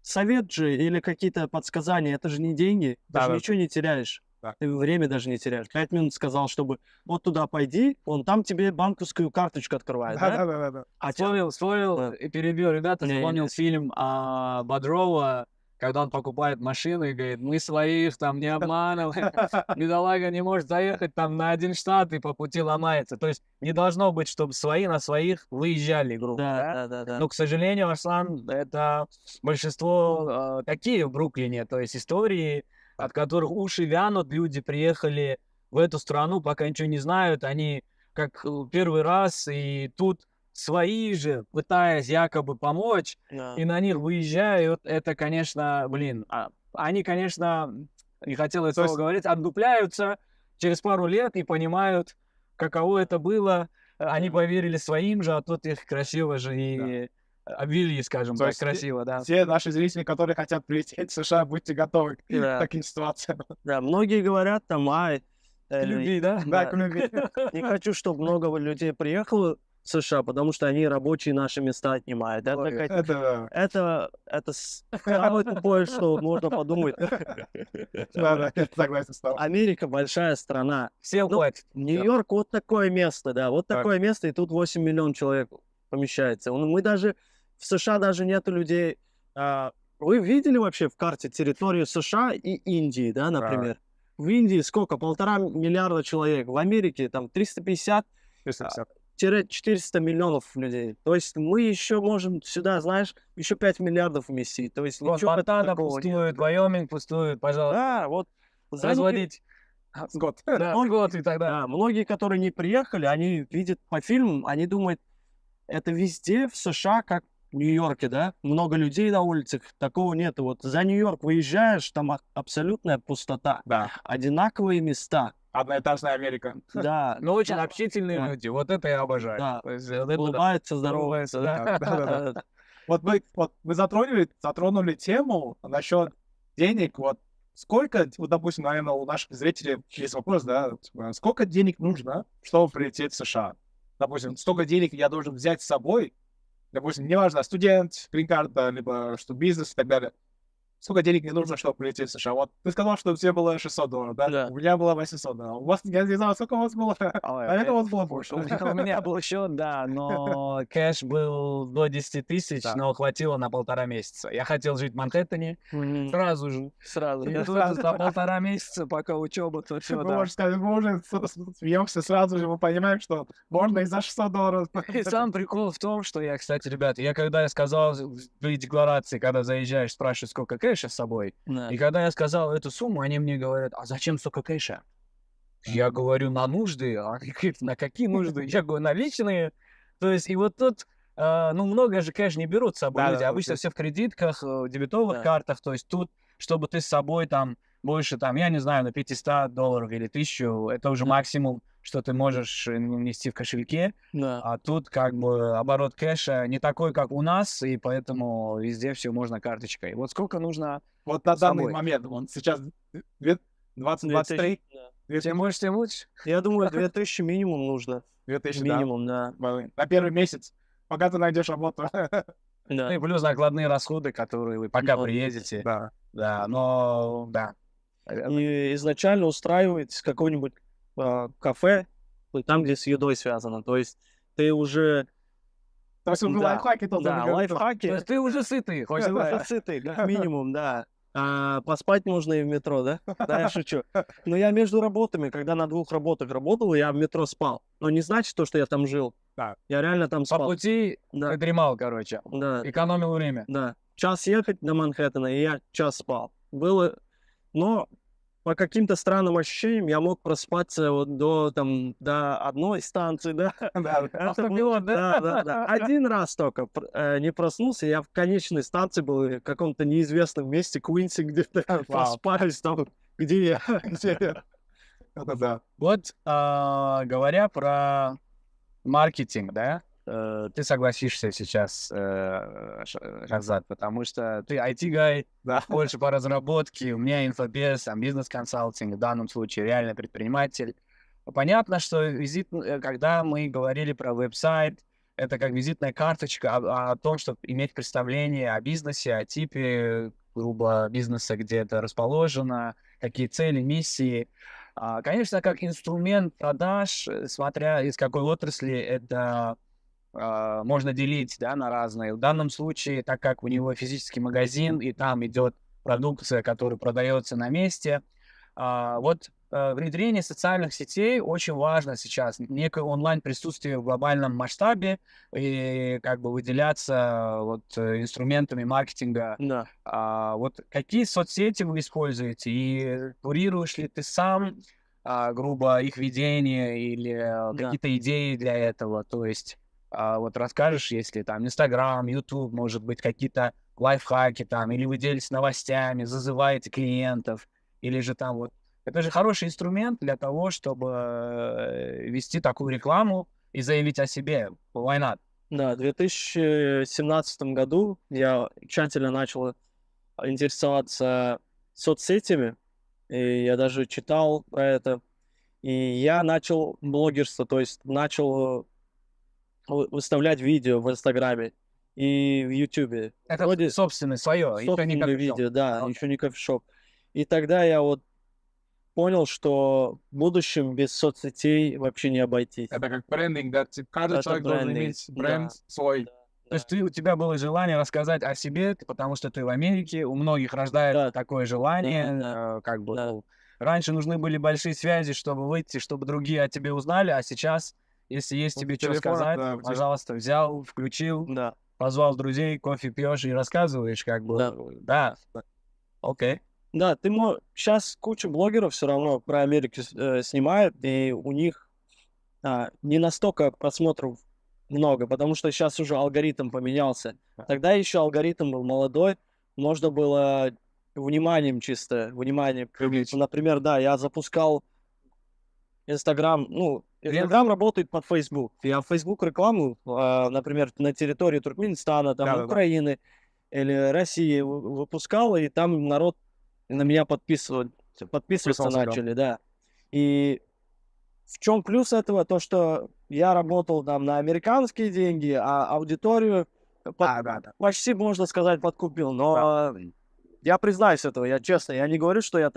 совет же или какие-то подсказания, это же не деньги, ты же
Да-да.
ничего не теряешь.
Да.
Ты время даже не теряешь. 5 минут сказал, чтобы вот туда пойди, он там тебе банковскую карточку открывает, да?
Да-да-да-да.
А те-
Вспомнил
Да.
и перебил, ребята,
Не,
вспомнил
не.
фильм Бодрова, когда он покупает машину и говорит, мы своих там не обманываем, бедолага не может заехать там на один штат и по пути ломается. То есть не должно быть, чтобы свои на своих выезжали, грубо говоря.
Да.
Но, к сожалению, Арслан, это большинство такие в Бруклине, то есть истории, от которых уши вянут, люди приехали в эту страну, пока ничего не знают, они как первый раз, и тут свои же, пытаясь якобы помочь,
Да.
и на них выезжают, это, конечно, блин, они, конечно, не хотел это
То
слово
есть-
говорить, отдупляются через пару лет и понимают, каково это было. Они поверили своим же, а тут их красиво же и обвели, скажем
То
так,
есть
красиво, да.
Все наши зрители, которые хотят прилететь в США, будьте готовы к
Да.
таким ситуациям.
Да, многие говорят там,
Любви, да?
Да,
да,
к любви.
не хочу, чтобы много людей приехало в США, потому что они рабочие наши места отнимают. Это,
Ой,
это самое тупое, что можно подумать.
Да, я согласен с тобой.
Америка большая страна.
Всем
Ну,
хватит.
Нью-Йорк вот такое место, да, вот
Так.
такое место, и тут 8 миллионов человек помещается. Мы даже, в США даже нету людей. Вы видели вообще в карте территорию США и Индии, да, например? В Индии сколько? 1,5 миллиарда человек. В Америке там 350-400 миллионов людей. То есть мы еще можем сюда, знаешь, еще 5 миллиардов вместить. То есть
Вот
ничего
Монтана
такого нет.
пустует, Вайоминг пустует, пожалуйста.
Да, вот. за них-
Разводить.
Скотт.
Да, год и тогда.
Да, многие, которые не приехали, они видят по фильмам, они думают, это везде в США, как в Нью-Йорке, да? Много людей на улицах, такого нет. Вот за Нью-Йорк выезжаешь, там абсолютная пустота.
Да,
Одинаковые места.
одноэтажная Америка.
Да,
Но очень общительные
Да.
люди. Вот это я обожаю.
Да.
То есть вот это да.
улыбаются, здороваются, да.
Да-да-да. Вот мы затронули тему насчет денег. Вот сколько, вот, допустим, наверное, у наших зрителей есть вопрос, да, типа, сколько денег нужно, чтобы прилететь в США? Допустим, столько денег я должен взять с собой, допустим, неважно, студент, грин-карта, либо что бизнес и так далее. Сколько денег мне нужно, чтобы прилететь в США? Вот ты сказал, что у тебя было $600, да?
Да.
У меня было $800. У вас, я не знаю, сколько у вас было. Наверное, у вас было больше.
У меня был счет, да, но кэш был до 10 тысяч,
Да.
но хватило на 1,5 месяца. Я хотел жить в Манхэттене
Мгм.
сразу же.
Сразу.
И
да.
тут за 1,5 месяца, пока учеба, то все,
Мы,
да.
можно сказать, мы уже смеемся сразу же, мы понимаем, что можно и за $600.
И сам прикол в том, что я, кстати, ребята, когда я сказал в декларации, когда заезжаешь, спрашивают, сколько кэша с собой,
Да.
и когда я сказал эту сумму, они мне говорят, а зачем столько кэша? Я говорю, на нужды. А они говорят, на какие нужды? Я говорю, наличные. То есть, и вот тут, ну, много же кэш не берут с собой
Да,
люди.
да,
Обычно
да.
все в кредитках, дебетовых
Да.
картах. То есть тут, чтобы ты с собой там больше, там, я не знаю, на $500 или 1000, это уже
Да.
максимум, что ты можешь нести в кошельке.
Да.
А тут как бы оборот кэша не такой, как у нас, и поэтому везде все можно карточкой. Вот сколько нужно?
Вот на
С
данный
собой.
момент, вот сейчас 2023,
2000,
Чем больше, тем лучше.
Я думаю, 2000 минимум нужно.
2000, да,
Минимум, да.
на первый месяц, пока ты найдешь работу.
Ну
Да.
и плюс накладные расходы, которые вы пока
Ну,
приедете.
Да.
Да, но да.
И изначально устраивать какое-нибудь кафе, там, где с едой связано. То есть ты уже...
То есть уже
Да,
лайфхаки тоже
Да,
говорят.
То
лайфхаки.
есть ты уже сытый, хоть
Ты
давай.
уже сытый, как минимум, да. Поспать можно и в метро, да? Да, я шучу. Но я между работами, когда на 2 работах работал, я в метро спал. Но не значит то, что я там жил.
Да.
Я реально там
По
спал.
пути
Да,
дремал, короче.
да,
Экономил время.
да. Час ехать до Манхэттена, и я час спал. Было... Но по каким-то странным ощущениям я мог проспаться вот до одной станции, да?
Да.
Это
Автопилот, да?
Да. Один раз только не проснулся, я в конечной станции был, в каком-то неизвестном месте, Куинси, где-то
Вау.
проспались там, где я.
Это да.
Вот говоря про маркетинг, да, ты согласишься сейчас, Шахзад, потому что ты IT-гай,
Да.
больше по разработке, у меня инфобиз, там бизнес-консалтинг, в данном случае реальный предприниматель. Понятно, что когда мы говорили про веб-сайт, это как визитная карточка о том, чтобы иметь представление о бизнесе, о типе, грубо, бизнеса, где это расположено, какие цели, миссии. Конечно, как инструмент продаж, смотря из какой отрасли, это можно делить, да, на разные. В данном случае, так как у него физический магазин, и там идет продукция, которая продается на месте, внедрение социальных сетей очень важно сейчас. Некое онлайн-присутствие в глобальном масштабе и как бы выделяться инструментами маркетинга.
Да.
Вот какие соцсети вы используете и курируешь ли ты сам, грубо, их ведение или какие-то идеи для этого? То есть вот расскажешь, если там Инстаграм, Ютуб, может быть, какие-то лайфхаки там, или вы делитесь новостями, зазываете клиентов, или же там вот... Это же хороший инструмент для того, чтобы вести такую рекламу и заявить о себе. Why not?
Да, в 2017 году я тщательно начал интересоваться соцсетями, и я даже читал про это. И я начал блогерство, то есть начал выставлять видео в Инстаграме и в Ютубе.
Это
Вроде
собственное свое, еще не
собственные
кофешоп.
видео, да,
Окей.
еще не кофешоп. И тогда я вот понял, что в будущем без соцсетей вообще не обойтись.
Это как брендинг, да, типа, каждый
Это
человек должен
брендинг,
иметь бренд
да,
свой.
То есть у тебя было желание рассказать о себе, потому что ты в Америке, у многих рождается
Да,
такое желание,
да,
как бы,
да.
ну, раньше нужны были большие связи, чтобы выйти, чтобы другие о тебе узнали, а сейчас, если есть
Вот
тебе
в
что
телефонах,
сказать,
да,
пожалуйста, взял, включил,
Да,
позвал друзей, кофе пьешь и рассказываешь, как бы,
да.
да, окей.
Да, сейчас куча блогеров все равно про Америку снимает, и у них не настолько просмотров много, потому что сейчас уже алгоритм поменялся. Тогда еще алгоритм был молодой, можно было внимание.
Привлечь.
Например, да, я запускал Инстаграм, Инстаграм работает под Facebook. Я в Facebook рекламу, например, на территории Туркменистана, там,
Да-да-да.
Украины или России выпускал, и там народ на меня подписываться
Подписывался, да.
начали, да. И в чем плюс этого? То, что я работал там на американские деньги, а аудиторию
Да.
почти, можно сказать, подкупил. Но я признаюсь этого, я честно, я не говорю, что я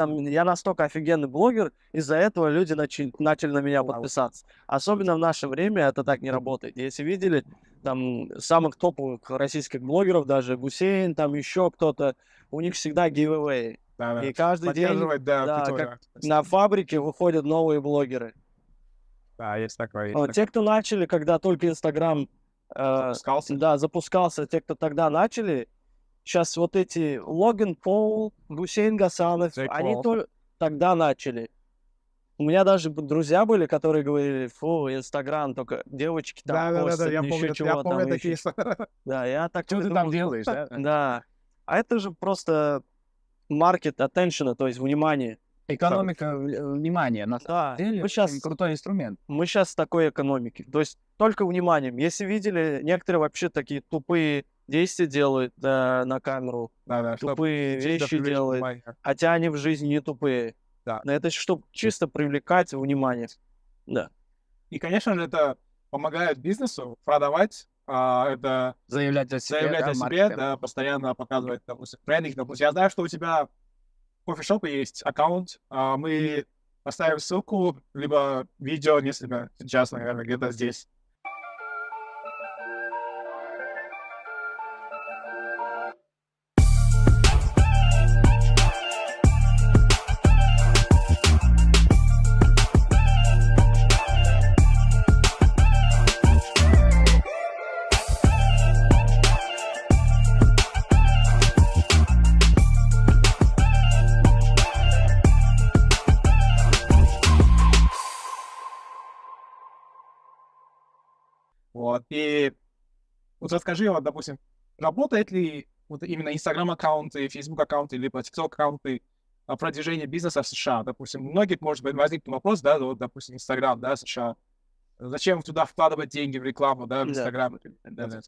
настолько офигенный блогер, из-за этого люди начали на меня подписаться. Особенно в наше время это так не работает. Если видели, там, самых топовых российских блогеров, даже Гусейн, там еще кто-то, у них всегда giveaway.
Да.
И каждый день,
Поддерживать, да,
да,
аудиторию.
как на фабрике выходят новые блогеры.
Да, есть такое.
Вот, те, кто начали, когда только Инстаграм запускался, те, кто тогда начали, сейчас вот эти Логан Пол, Гусейн Гасанов,
Джейк
они
Пол.
только тогда начали. У меня даже друзья были, которые говорили, фу, Инстаграм, только девочки там
Да,
постят,
я
еще чего там.
помню такие
Да, я так
Что ты там делаешь, да?
Да. А это же просто маркет attention, то есть внимание.
Экономика внимания, на самом
Да,
деле,
мы сейчас
очень крутой инструмент.
Мы сейчас в такой экономике. То есть только вниманием. Если видели, некоторые вообще такие тупые действия делают на камеру,
Да,
тупые вещи делают, хотя они в жизни не тупые.
Да.
Но это чтобы чисто привлекать внимание. Да.
И, конечно же, это помогает бизнесу продавать, это
Заявлять о себе,
заявлять о себе,
маркетинг.
да, постоянно показывать, допустим, брендинг. Допустим, я знаю, что у тебя в кофешопе есть аккаунт, мы оставим ссылку, либо видео несколько сейчас, наверное, где-то здесь. Вот, и вот расскажи, вот, допустим, работает ли вот именно Instagram-аккаунты, Facebook-аккаунты, либо TikTok-аккаунты продвижение бизнеса в США? Допустим, у многих, может быть, возникнет вопрос, да, вот, допустим, Instagram, да, США. Зачем туда вкладывать деньги в рекламу, да, в Instagram? Да.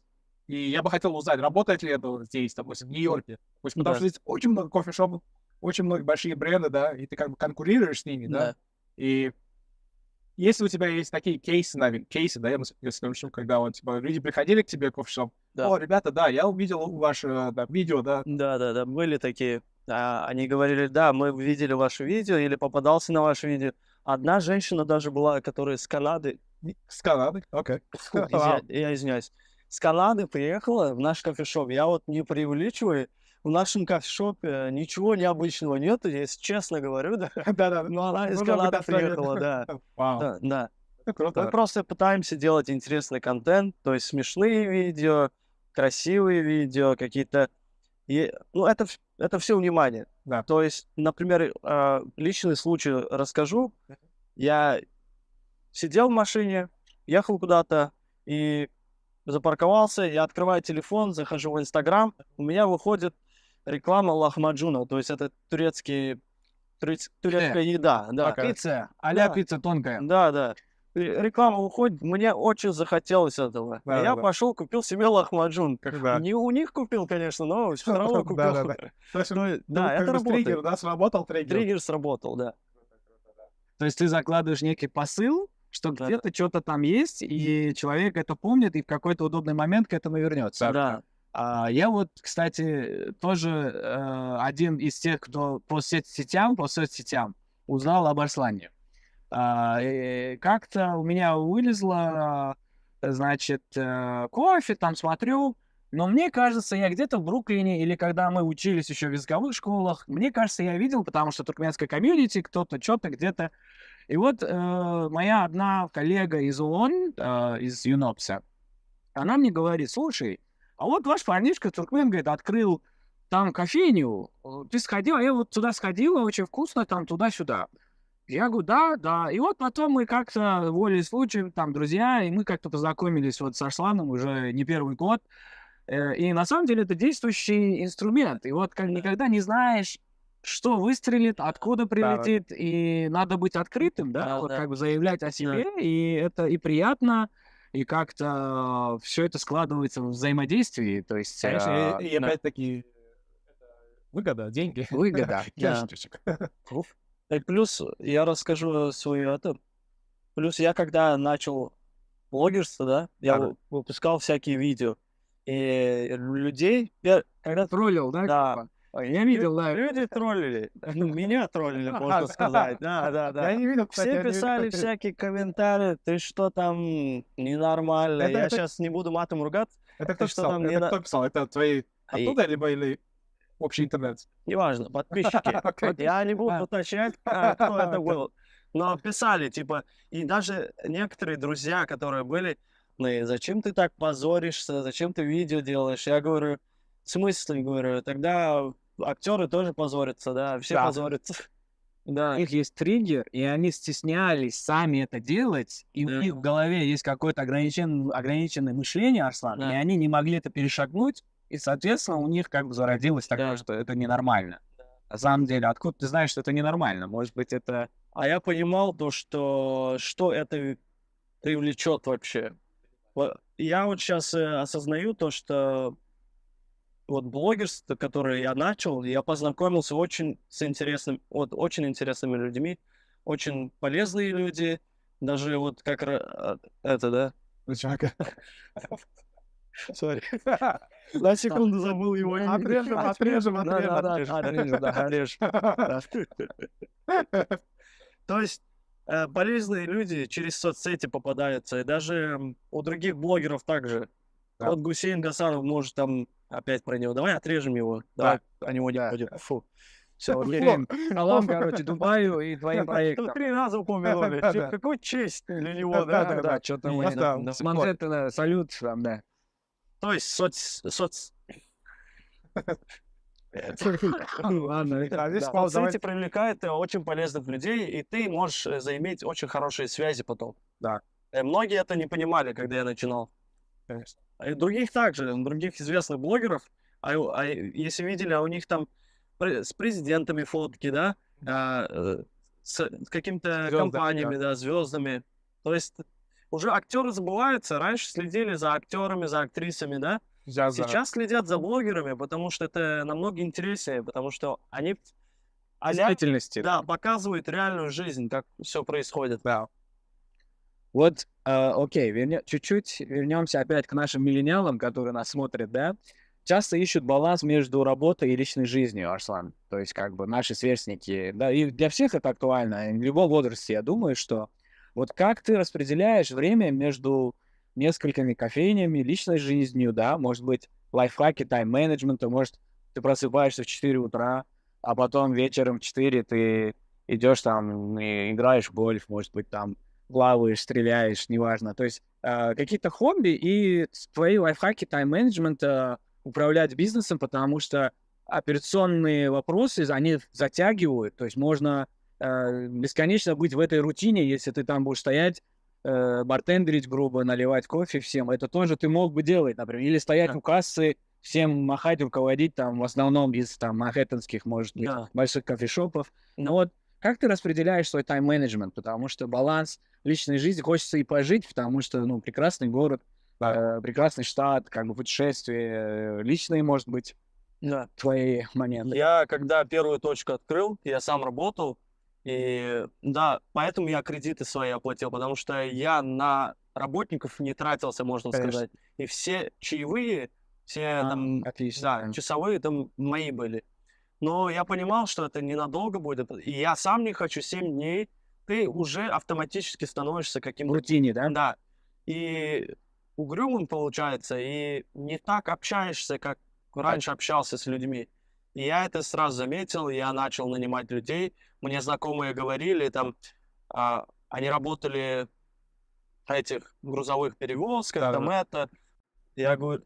И я бы хотел узнать, работает ли это вот здесь, допустим, в Нью-Йорке? Потому что здесь очень много кофешопов, очень много большие бренды, да, и ты как бы конкурируешь с ними, да? И если у тебя есть такие кейсы, да, я скажу, когда вот, типа, люди приходили к тебе в кофешоп,
Да.
о, ребята, да, я увидел ваше видео, да.
Да, были такие. Они говорили, да, мы видели ваше видео или попадался на ваше видео. Одна женщина даже была, которая с Канады,
С Канады, окей.
я извиняюсь, с Канады приехала в наш кофешоп. Я вот не преувеличиваю, в нашем кофешопе ничего необычного нет, если честно говорю, да.
Да-да,
Но она из
можно быть
Канады
откровенным.
приехала, да.
Вау,
Да.
это
Мы
круто.
просто пытаемся делать интересный контент, то есть смешные видео, красивые видео, какие-то... Ну, это все внимание.
Да.
То есть, например, личный случай расскажу. Я сидел в машине, ехал куда-то и запарковался, я открываю телефон, захожу в Инстаграм, у меня выходит реклама лахмаджуна, то есть это турецкая еда, да.
Окей.
Пицца, а-ля
Да.
пицца тонкая.
Да. Реклама выходит, мне очень захотелось этого. И я
Да-да-да.
пошел, купил себе лахмаджун.
Когда?
Не у них купил, конечно, но все равно купил.
Да-да-да. То есть,
Да,
как
это
бы триггер,
работает.
да, сработал триггер.
Триггер сработал, да.
То есть ты закладываешь некий посыл, что
Да.
где-то что-то там есть, и человек это помнит, и в какой-то удобный момент к этому вернется.
Да.
Я вот, кстати, тоже один из тех, кто по соцсетям узнал об Арслане. Как-то у меня вылезло, значит, кофе, там смотрю, но мне кажется, я где-то в Бруклине, или когда мы учились еще в языковых школах, мне кажется, я видел, потому что туркменская комьюнити, кто-то что-то где-то. И вот моя одна коллега из ООН, из ЮНОПСа, она мне говорит, слушай, а вот ваш парнишка туркмен, говорит, открыл там кофейню, ты сходил, а я вот туда сходила, очень вкусно, там туда-сюда. Я говорю, да. И вот потом мы как-то волей случая, там, друзья, и мы как-то познакомились вот с Арсланом уже не первый год. И на самом деле это действующий инструмент. И вот как никогда не знаешь, что выстрелит, откуда прилетит, и надо быть открытым, да,
Да,
вот
да.
как бы заявлять о себе, и это и приятно, и как-то все это складывается в взаимодействии, то есть
Конечно, и
да,
опять-таки выгода, деньги.
выгода. Да.
Кэшечек.
И плюс я расскажу свою это. Плюс я когда начал блогерство, да, я
Да-да.
выпускал всякие видео. И людей, когда
Троллил, да?
Да.
типа? Я видел, да.
люди троллили, ну, меня троллили, можно сказать. Да.
Я не видел, кстати,
Все
я не
писали
видел.
всякие комментарии, ты что там ненормально.
Это-
Я
это-
сейчас не буду матом ругаться,
Это кто
Ты что
писал?
там не
Это
на-
кто писал? Это твои
И-
оттуда, либо или общий интернет?
неважно, подписчики.
Окей.
Я не буду
А.
уточнять, кто это был. Но писали, типа, и даже некоторые друзья, которые были, ну, зачем ты так позоришься, зачем ты видео делаешь? Я говорю, в смысле, говорю, тогда актеры тоже позорятся, да, все
Да.
позорятся.
У
Да,
них есть триггер, и они стеснялись сами это делать, и у
Да.
них в голове есть какое-то ограниченное мышление, Арслан,
Да.
и они не могли это перешагнуть, и, соответственно, у них как бы зародилось такое,
Да.
что это ненормально. На самом деле, откуда ты знаешь, что это ненормально? Может быть, это...
а я понимал то, что это привлечет вообще. Я вот сейчас осознаю то, что вот блогерство, которое я начал, я познакомился очень интересными людьми, очень полезные люди, даже вот как это, да?
Ну, чувака.
Сори. На секунду забыл его имя.
Отрежем.
Да, отрежь. То есть полезные люди через соцсети попадаются, и даже у других блогеров также.
Да.
Вот Гусейн Гасанов может там опять про него. Давай отрежем его. Давай о него не будем. Фу. Все, окей.
Салам, короче, Дубаю и твоим проектам.
3 раза упомянули.
Да.
Какой честь для него, да?
Да, что-то мы...
Просто
С Манхэттена салют вам, да.
То есть
Ладно,
Да, здесь
да,
пауза, давай.
соцсети привлекают очень полезных людей, и ты можешь заиметь очень хорошие связи потом.
Да.
Многие это не понимали, когда я начинал.
Конечно.
И других также, других известных блогеров, если видели, у них там с президентами фотки, да, с какими-то
Звёздами,
компаниями, да, звездами. То есть уже актеры забываются, раньше следили за актерами, за актрисами, да, сейчас следят за блогерами, потому что это намного интереснее, потому что они
действительности.
да, показывают реальную жизнь, как все происходит.
Да.
Вот, окей, чуть-чуть вернемся опять к нашим миллениалам, которые нас смотрят, да? Часто ищут баланс между работой и личной жизнью, Арслан. То есть, как бы, наши сверстники, да, и для всех это актуально, в любом возрасте, я думаю, что вот как ты распределяешь время между несколькими кофейнями, личной жизнью, да, может быть, лайфхаки тайм-менеджмента, может, ты просыпаешься в 4 утра, а потом вечером в 4 ты идешь там и играешь в гольф, может быть, там плаваешь, стреляешь, неважно. То есть какие-то хобби и твои лайфхаки тайм-менеджмента управлять бизнесом, потому что операционные вопросы, они затягивают. То есть можно бесконечно быть в этой рутине, если ты там будешь стоять, бартендерить грубо, наливать кофе всем. Это тоже ты мог бы делать, например. Или стоять у кассы, всем махать, руководить там в основном из там манхэттенских, может быть, больших кофешопов. Но вот как ты распределяешь свой тайм-менеджмент? Потому что баланс личной жизни хочется и пожить, потому что, ну, прекрасный город, прекрасный штат, как бы путешествие, личные, может быть, твои моменты.
Я, когда первую точку открыл, я сам работал, и да, поэтому я кредиты свои оплатил, потому что я на работников не тратился, можно сказать. И все чаевые, все там,
Отлично.
часовые там мои были. Но я понимал, что это ненадолго будет, и я сам не хочу 7 дней, ты уже автоматически становишься
В
каким-то...
рутине, да?
Да. И угрюмым получается, и не так общаешься, как раньше общался с людьми. И я это сразу заметил, я начал нанимать людей. Мне знакомые говорили, там, они работали в этих грузовых перевозках, там это. Я говорю,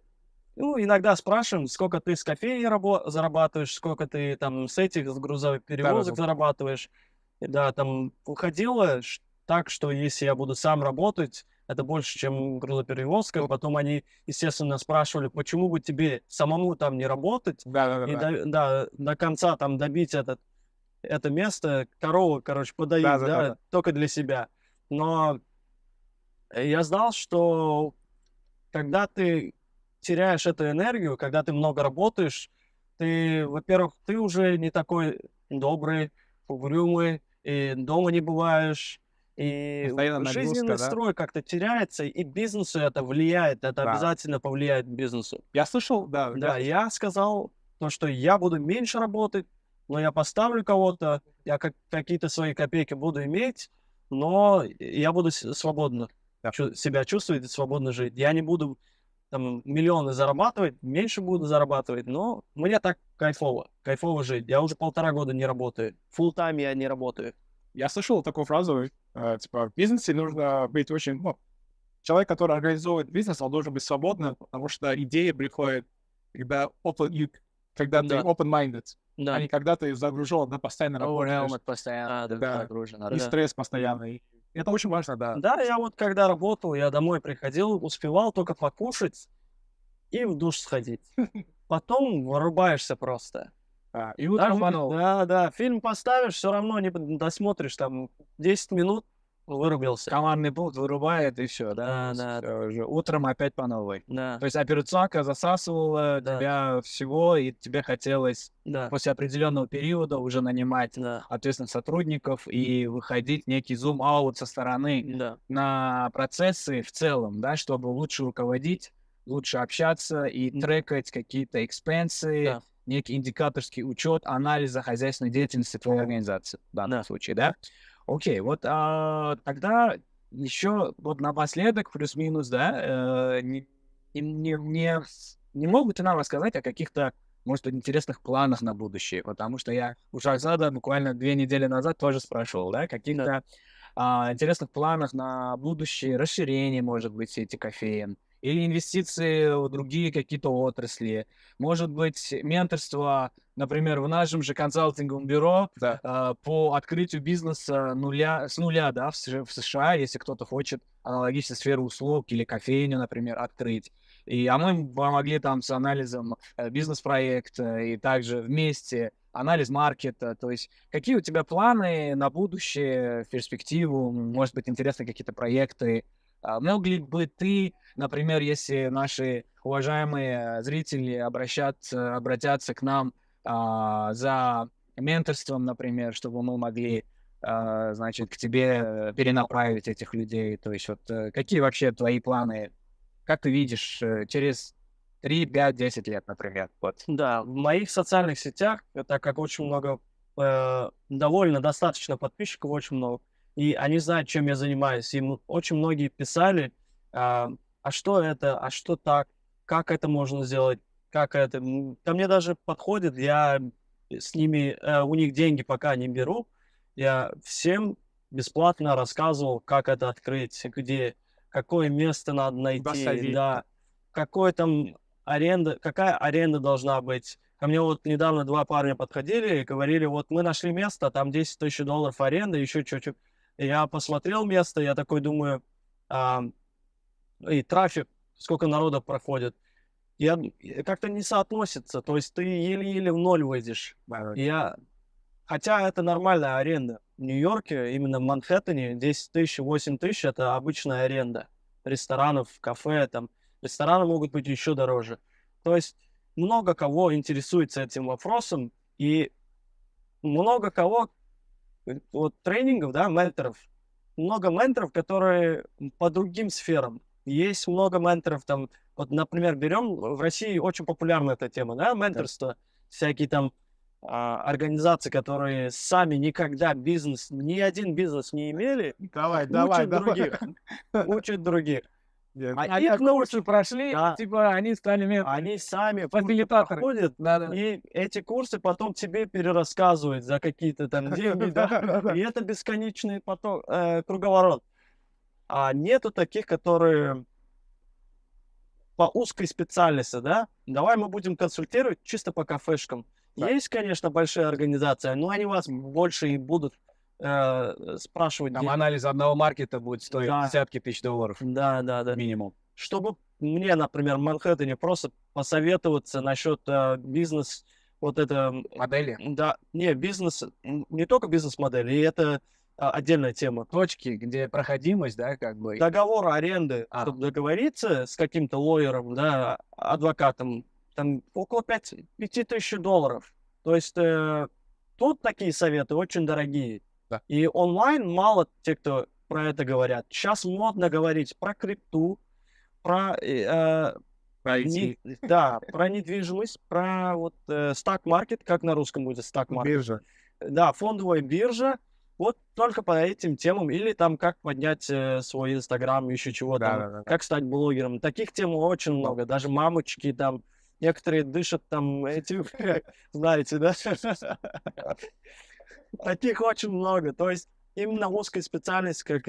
ну, иногда спрашиваем, сколько ты с кофейни зарабатываешь, сколько ты там с этих с грузовых перевозок зарабатываешь. И да, там уходило так, что если я буду сам работать, это больше, чем грузоперевозка. Потом они, естественно, спрашивали, почему бы тебе самому там не работать и до конца там добить это место, корову, короче, подоить, только для себя. Но я знал, что когда ты теряешь эту энергию, когда ты много работаешь, ты, во-первых, ты уже не такой добрый, угрюмый, и дома не бываешь, и жизненный строй как-то теряется, и бизнесу это влияет, это обязательно повлияет бизнесу.
Я слышал,
Да, я сказал, то, что я буду меньше работать, но я поставлю кого-то, я какие-то свои копейки буду иметь, но я буду свободно себя чувствовать и свободно жить. Я не буду там миллионы зарабатывать, меньше буду зарабатывать, но мне так кайфово жить. Я уже 1,5 года не работаю. Фулл-тайм я не работаю.
Я слышал такую фразу, типа, в бизнесе нужно быть очень, ну, человек, который организовывает бизнес, он должен быть свободным, потому что идея приходит, когда ты open-minded, а не когда ты загружен, постоянно работаешь.
Постоянно загружен.
И стресс постоянный. Это очень важно, да.
Да, я вот когда работал, я домой приходил, успевал только покушать и в душ сходить. Потом вырубаешься просто.
И утром
Да, фильм поставишь, все равно не досмотришь, там 10 минут вырубился.
Командный пункт вырубает, и все, да?
Да.
Утром опять по новой.
Да.
То есть операционка засасывала тебя всего, и тебе хотелось после определенного периода уже нанимать ответственных сотрудников и выходить некий зум-аут со стороны на процессы в целом, да, чтобы лучше руководить, лучше общаться и трекать какие-то экспенсы, некий индикаторский учет анализа хозяйственной деятельности твоей организации в данном случае, да? Окей, вот тогда еще вот напоследок, плюс-минус, да, не могут ли нам рассказать о каких-то, может быть, интересных планах на будущее? Потому что я у Шахзада буквально 2 недели назад тоже спрашивал, да, каких-то интересных планах на будущее, расширение, может быть, сети кофеен, или инвестиции в другие какие-то отрасли, может быть, менторство, например, в нашем же консалтинговом бюро по открытию бизнеса с нуля, да, в США, если кто-то хочет аналогично сферу услуг или кофейню, например, открыть. А мы помогли там с анализом бизнес-проекта и также вместе анализ маркета. То есть какие у тебя планы на будущее, в перспективу, может быть, интересны какие-то проекты? Мог ли бы ты, например, если наши уважаемые зрители обратятся к нам за менторством, например, чтобы мы могли значит, к тебе перенаправить этих людей? То есть вот какие вообще твои планы? Как ты видишь через 3, 5, 10 лет, например? Вот.
Да, в моих социальных сетях, так как очень много, довольно достаточно подписчиков, очень много, и они знают, чем я занимаюсь. Им очень многие писали, а что это, а что так, как это можно сделать, как это. Ко мне даже подходит, я с ними, у них деньги пока не беру, я всем бесплатно рассказывал, как это открыть, где, какое место надо найти,
садить.
да, какой там аренда, какая аренда должна быть. Ко мне вот недавно 2 парня подходили и говорили: вот мы нашли место, там 10 000 долларов аренда, еще чуть-чуть. И я посмотрел место, я такой думаю, и трафик, сколько народа проходит. Как-то не соотносится, то есть ты еле-еле в ноль выйдешь. Хотя это нормальная аренда. В Нью-Йорке, именно в Манхэттене, 10 000, 8 000 это обычная аренда ресторанов, кафе, там. Рестораны могут быть еще дороже. То есть много кого интересуется этим вопросом, и много кого, вот тренингов, да, менторов, много менторов, которые по другим сферам. Есть много менторов, там, вот, например, берем, в России очень популярна эта тема, да, менторство, всякие там организации, которые сами никогда ни один бизнес не имели,
Давай.
учат других.
Нет.
Они курсы прошли,
Да.
типа они стали
Они сами
фасилитаторы.
ходят,
Да-да.
и эти курсы потом тебе перерассказывают за какие-то там деньги, да, и это бесконечный поток, круговорот. А нету таких, которые по узкой специальности, да? Давай мы будем консультировать чисто по кафешкам.
Да.
Есть, конечно, большие организации, но они вас больше и будут спрашивать.
Там анализ одного маркета будет стоить
Да.
десятки тысяч долларов
Да.
минимум.
Чтобы мне, например, в Манхэттене просто посоветоваться насчет бизнес, вот это,
Модели,
да, не бизнес, не только бизнес-модели, и это отдельная тема.
точки, где проходимость, да, как бы.
Договор аренды,
А.
чтобы договориться с каким-то лоером, да, адвокатом, там около 5 000 долларов. То есть тут такие советы очень дорогие.
Да.
И онлайн мало те, кто про это говорят. Сейчас модно говорить про крипту, про про недвижимость, про вот стак-маркет, как на русском будет стак-маркет.
Биржа.
Да, фондовая биржа. Вот только по этим темам. Или там как поднять свой Инстаграм, еще чего там.
Да.
Как стать блогером. Таких тем очень много. Даже мамочки там. Некоторые дышат там этим, знаете, да? Таких очень много. То есть именно узкая специальность, как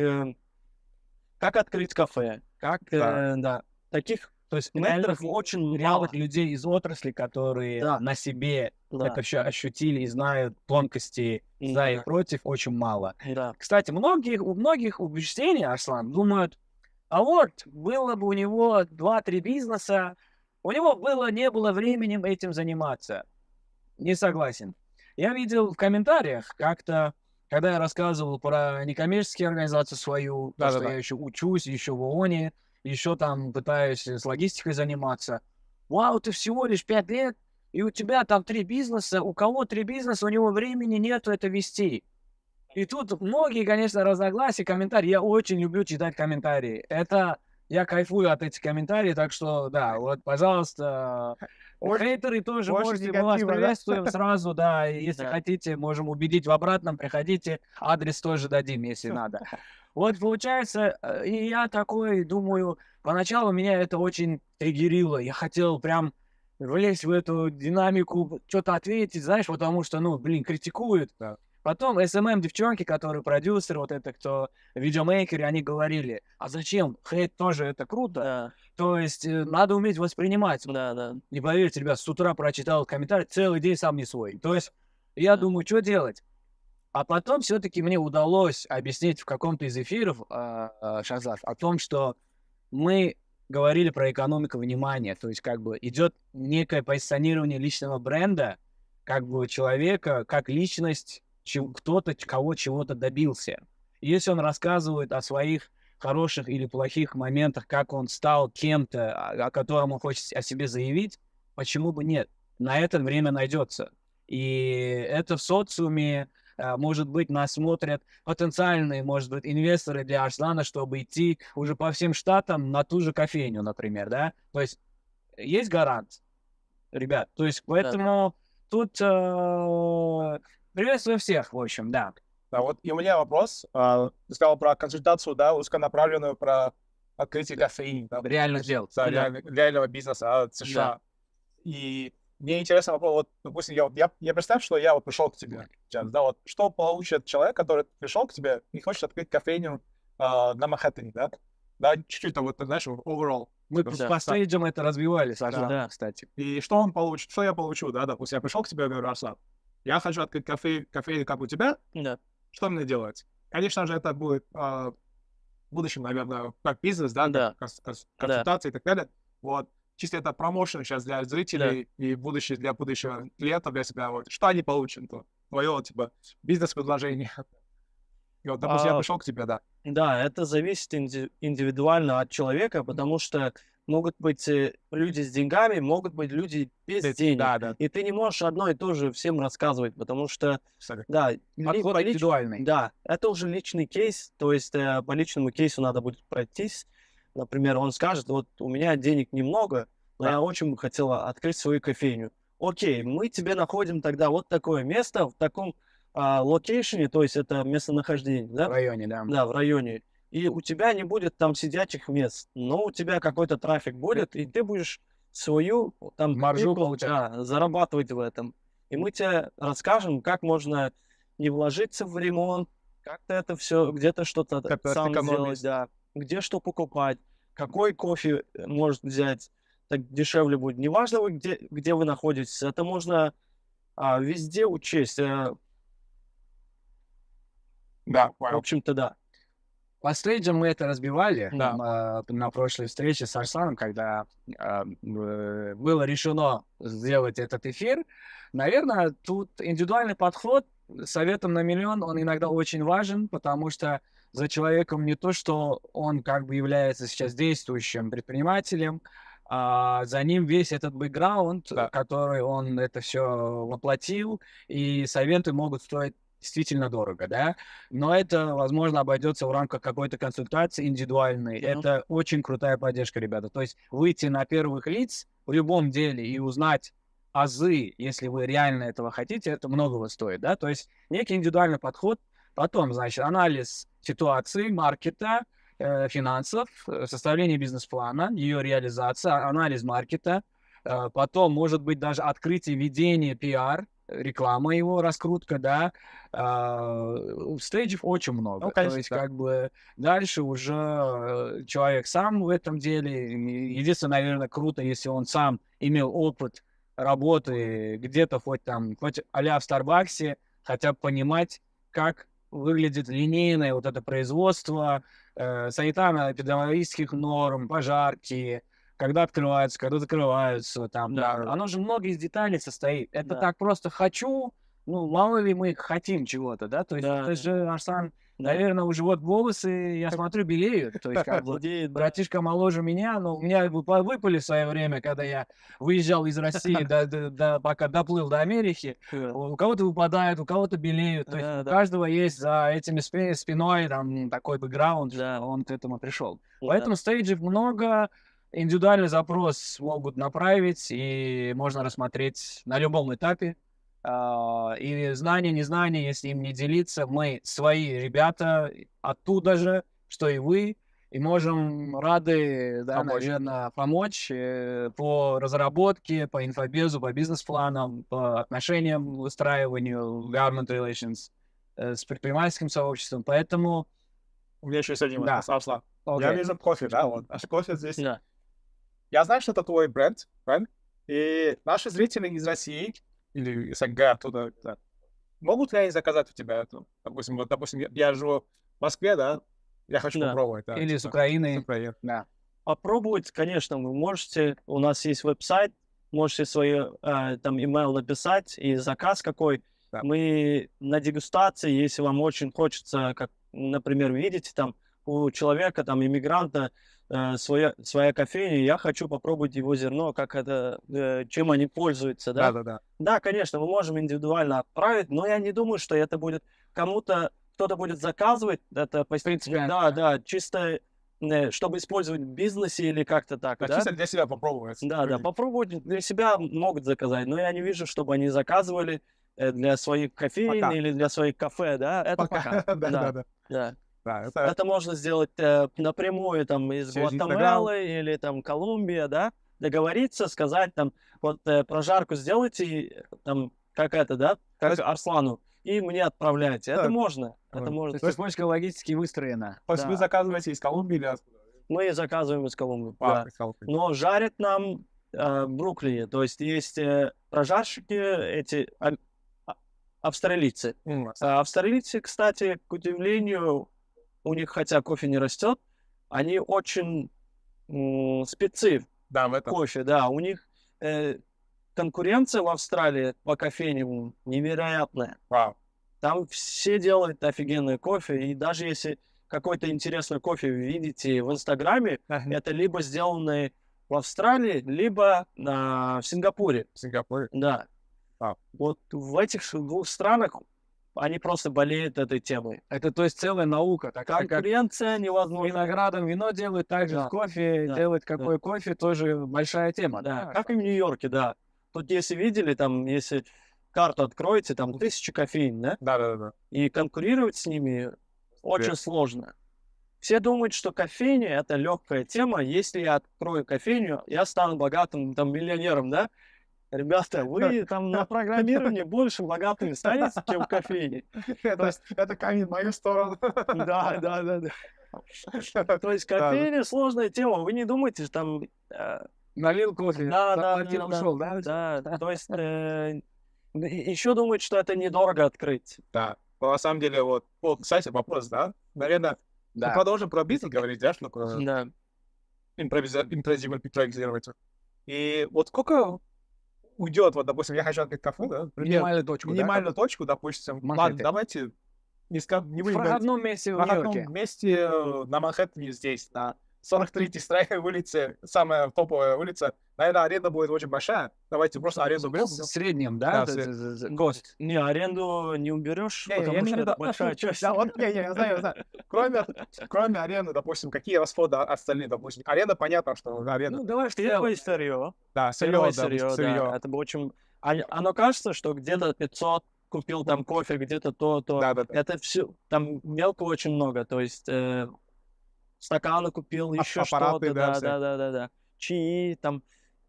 открыть кафе, как, да. Таких,
То есть
менторов очень мало.
реальных людей из отрасли, которые
Да.
на себе
Да.
это все ощутили и знают тонкости за и
Да.
против, очень мало.
Да.
Кстати, у многих убеждений, Арслан, думают, а вот было бы у него 2-3 бизнеса, у него не было времени этим заниматься. Не согласен. Я видел в комментариях как-то, когда я рассказывал про некоммерческие организации свою, то, что я еще учусь, еще в ООНе, еще там пытаюсь с логистикой заниматься. Вау, ты всего лишь 5 лет, и у тебя там 3 бизнеса, у кого 3 бизнеса, у него времени нету это вести. И тут многие, конечно, разногласия, комментарии. Я очень люблю читать комментарии. Я кайфую от этих комментариев, так что, да, вот, пожалуйста, хейтеры тоже можете, мы вас приветствуем сразу, да, и если хотите, можем убедить в обратном, приходите, адрес тоже дадим, если надо. Вот получается, и я такой думаю, поначалу меня это очень триггерило, я хотел прям влезть в эту динамику, что-то ответить, знаешь, потому что, критикуют.
Да.
Потом девчонки, которые продюсеры, вот это кто, видеомейкеры, они говорили, а зачем? Хейт тоже это круто.
Да.
То есть надо уметь воспринимать.
Да.
Не поверьте, ребят, с утра прочитал комментарий, целый день сам не свой. То есть я думаю, что делать? А потом все-таки мне удалось объяснить в каком-то из эфиров, Шазат, о том, что мы говорили про экономику внимания. То есть как бы идет некое позиционирование личного бренда, как бы человека, как личность, кто-то кого чего-то добился. И если он рассказывает о своих хороших или плохих моментах, как он стал кем-то, о котором он хочет о себе заявить, почему бы нет? На это время найдется. И это в социуме может быть, нас смотрят потенциальные, может быть, инвесторы для Арслана, чтобы идти уже по всем штатам на ту же кофейню, например, да? То есть есть гарант, ребят. То есть поэтому тут приветствую всех, в общем, да.
Да, вот и у меня вопрос. Ты сказал про консультацию, да, узконаправленную, про открытие кофеин. Да,
Реально сделать.
да, реального бизнеса от США. И мне интересно вопрос, вот, допустим, я представь, что я вот пришел к тебе сейчас, да, вот, что получит человек, который пришел к тебе и хочет открыть кофейню на Манхэттене, да? Да, чуть-чуть, вот, знаешь, overall.
Мы по стейджам это развивали,
Да.
кстати.
И что он получит, что я получу, да, допустим, я пришел к тебе и говорю: Арслан, я хочу открыть кофейню, как у тебя,
Да.
что мне делать? Конечно же, это будет в будущем, наверное, как бизнес, да, как консультация и так далее. Вот. Чисто это промоушен сейчас для зрителей и для будущего клиентов, для себя. Вот. Что они получат? Твое, типа, бизнес-предложение. И вот, допустим, я пришел к тебе, да.
Да, это зависит индивидуально от человека, потому что могут быть люди с деньгами, могут быть люди без денег.
Да.
И ты не можешь одно и то же всем рассказывать, потому что,
Абсолютно.
Подход индивидуальный.
да, это уже личный кейс, то есть по личному кейсу надо будет пройтись. Например, он скажет: вот у меня денег немного, но я очень бы хотел открыть свою кофейню. Окей, мы тебе находим тогда вот такое место в таком локейшене, то есть это местонахождение,
В
да?
районе, да.
Да, в районе. И у тебя не будет там сидячих мест, но у тебя какой-то трафик будет, и ты будешь свою там
Маржу
копейку,
получать.
зарабатывать в этом. И мы тебе расскажем, как можно не вложиться в ремонт, как-то это все, где-то что-то сам сделать, да, где что покупать, какой кофе может взять, так дешевле будет. Неважно, где вы находитесь, это можно везде учесть.
Да,
В
понял.
общем-то, да.
По стейджам мы это разбивали
Да.
на прошлой встрече с Арсланом, когда было решено сделать этот эфир. Наверное, тут индивидуальный подход советом на миллион, он иногда очень важен, потому что за человеком не то, что он как бы является сейчас действующим предпринимателем, а за ним весь этот бэкграунд, который он это все воплотил, и советы могут стоить действительно дорого, да, но это, возможно, обойдется в рамках какой-то консультации индивидуальной. Это очень крутая поддержка, ребята. То есть выйти на первых лиц в любом деле и узнать азы, если вы реально этого хотите, это многого стоит, да, то есть некий индивидуальный подход. Потом, значит, анализ ситуации, маркета, финансов, составление бизнес-плана, ее реализация, анализ маркета, потом, может быть, даже открытие, ведение, пиар, реклама его, раскрутка, да, стейджев очень много.
Конечно,
то есть, как бы, дальше уже человек сам в этом деле. Единственное, наверное, круто, если он сам имел опыт работы где-то, хоть а-ля в Старбаксе, хотя бы понимать, как выглядит линейное вот это производство, санитарно-эпидемиологических норм, пожарки, когда открываются, когда закрываются, там, да. Оно же много из деталей состоит. Это так просто хочу, ну, мало ли мы хотим чего-то, да, то есть это же, Арслан, наверное, уже вот волосы, я смотрю, белеют, то есть как бы братишка моложе меня, но у меня выпали в свое время, когда я выезжал из России, пока доплыл до Америки, у кого-то выпадают, у кого-то белеют, то есть у каждого есть за этими спиной там такой бэкграунд, он к этому пришел. Поэтому стейджев много, индивидуальный запрос могут направить, и можно рассмотреть на любом этапе. И знания, незнания, если им не делиться, мы свои ребята оттуда же, что и вы, и можем рады, да, наверное, помочь по разработке, по инфобезу, по бизнес-планам, по отношениям, выстраиванию government relations с предпринимательским сообществом. Поэтому...
У меня еще есть один вопрос, Арслан.
Okay.
Я вижу кофе, да, вот. Наш кофе здесь.
Да.
Я знаю, что это твой бренд, правильно? И наши зрители из России или СНГ оттуда, да, могут ли они заказать у тебя это? Допустим, я живу в Москве, да, я хочу попробовать. Да,
или с Украины.
Да.
Попробовать, конечно, вы можете. У нас есть веб-сайт, можете свой там email написать и заказ какой. Да. Мы на дегустации, если вам очень хочется, как, например, видите, там у человека, там, иммигранта, своя кофейня, я хочу попробовать его зерно, как это, чем они пользуются, да?
Да-да-да.
Да, конечно, мы можем индивидуально отправить, но я не думаю, что это будет кто-то будет заказывать это,
Принципиально.
да, чисто, чтобы использовать в бизнесе или как-то так,
Да,
да?
чисто для себя попробовать.
Да, попробовать для себя могут заказать, но я не вижу, чтобы они заказывали для своих кофеин
Пока.
или для своих кафе, да, это пока.
Да-да-да.
Да.
Да, это
Это можно сделать напрямую там из
через
Гватемалы или там Колумбия, да, договориться, сказать там, вот прожарку сделайте, там, как это, да, как Арслану, и мне отправляйте. Это
Да.
можно, это
Вот.
То
можно.
есть цепочка логистики выстроена.
То есть вы
Да.
заказываете из Колумбии или откуда?
Мы заказываем из Колумбии, да.
Из Колумбии.
Но жарят нам в Бруклине, то есть есть прожарщики, эти австралийцы. Австралийцы, кстати, к удивлению, у них, хотя кофе не растет, они очень спецы
Да, в
в
этом.
кофе, да. У них конкуренция в Австралии по кофейням невероятная.
Вау.
Там все делают офигенный кофе, и даже если какой-то интересный кофе вы видите в Инстаграме, это либо сделанный в Австралии, либо в Сингапуре.
В Сингапуре.
Да.
Вау.
Вот в этих двух странах они просто болеют этой темой.
Это, то есть, целая наука. Такая, как
Конкуренция невозможна.
виноградом вино делают, также
Да.
с кофе
Да.
делать какой кофе, тоже большая тема.
Да, как и в Нью-Йорке, да. Тут если видели, там, если карту откроете, там 1000 кофеин, да?
Да-да-да.
И конкурировать с ними очень сложно. Все думают, что кофейня — это легкая тема. Если я открою кофейню, я стану богатым, там, миллионером, да? Ребята, вы там на программировании больше богатыми станете, чем в кофейне.
Это камень в мою сторону.
Да. То есть кофейня — сложная тема. Вы не думайте, что там...
Налил кофе, заплатил, ушел, да?
Да, то есть еще думают, что это недорого открыть.
Да. Но на самом деле, вот, кстати, вопрос, да? Наверное, мы продолжим про бизнес говорить, да? Что
Да.
импровизировать. И вот сколько уйдет, вот, допустим, я хочу открыть кафе, да?
Минимальную точку, да?
Минимальную точку, допустим.
Манхэттен.
Ладно, давайте не
В проходном месте в
в одном
Нью-Йорке.
месте на Манхэттене здесь, на 43-й улице, самая топовая улица. Наверное, аренда будет очень большая. Давайте просто аренду берем.
В среднем, да?
Да,
Гость. Не, аренду не уберешь, потому что это большая часть.
Да, вот, я знаю. Кроме аренды, допустим, какие расходы остальные, допустим. Аренда, понятно, что аренда.
Ну, давай в
Первое сырье.
Да,
Первое
сырье,
сырье, да. Это бы очень... Оно кажется, что где-то 500 купил там кофе, где-то то.
Да.
Это все, там мелко очень много, то есть стаканы купил, еще
аппараты,
что-то,
да,
да. Чаи, там,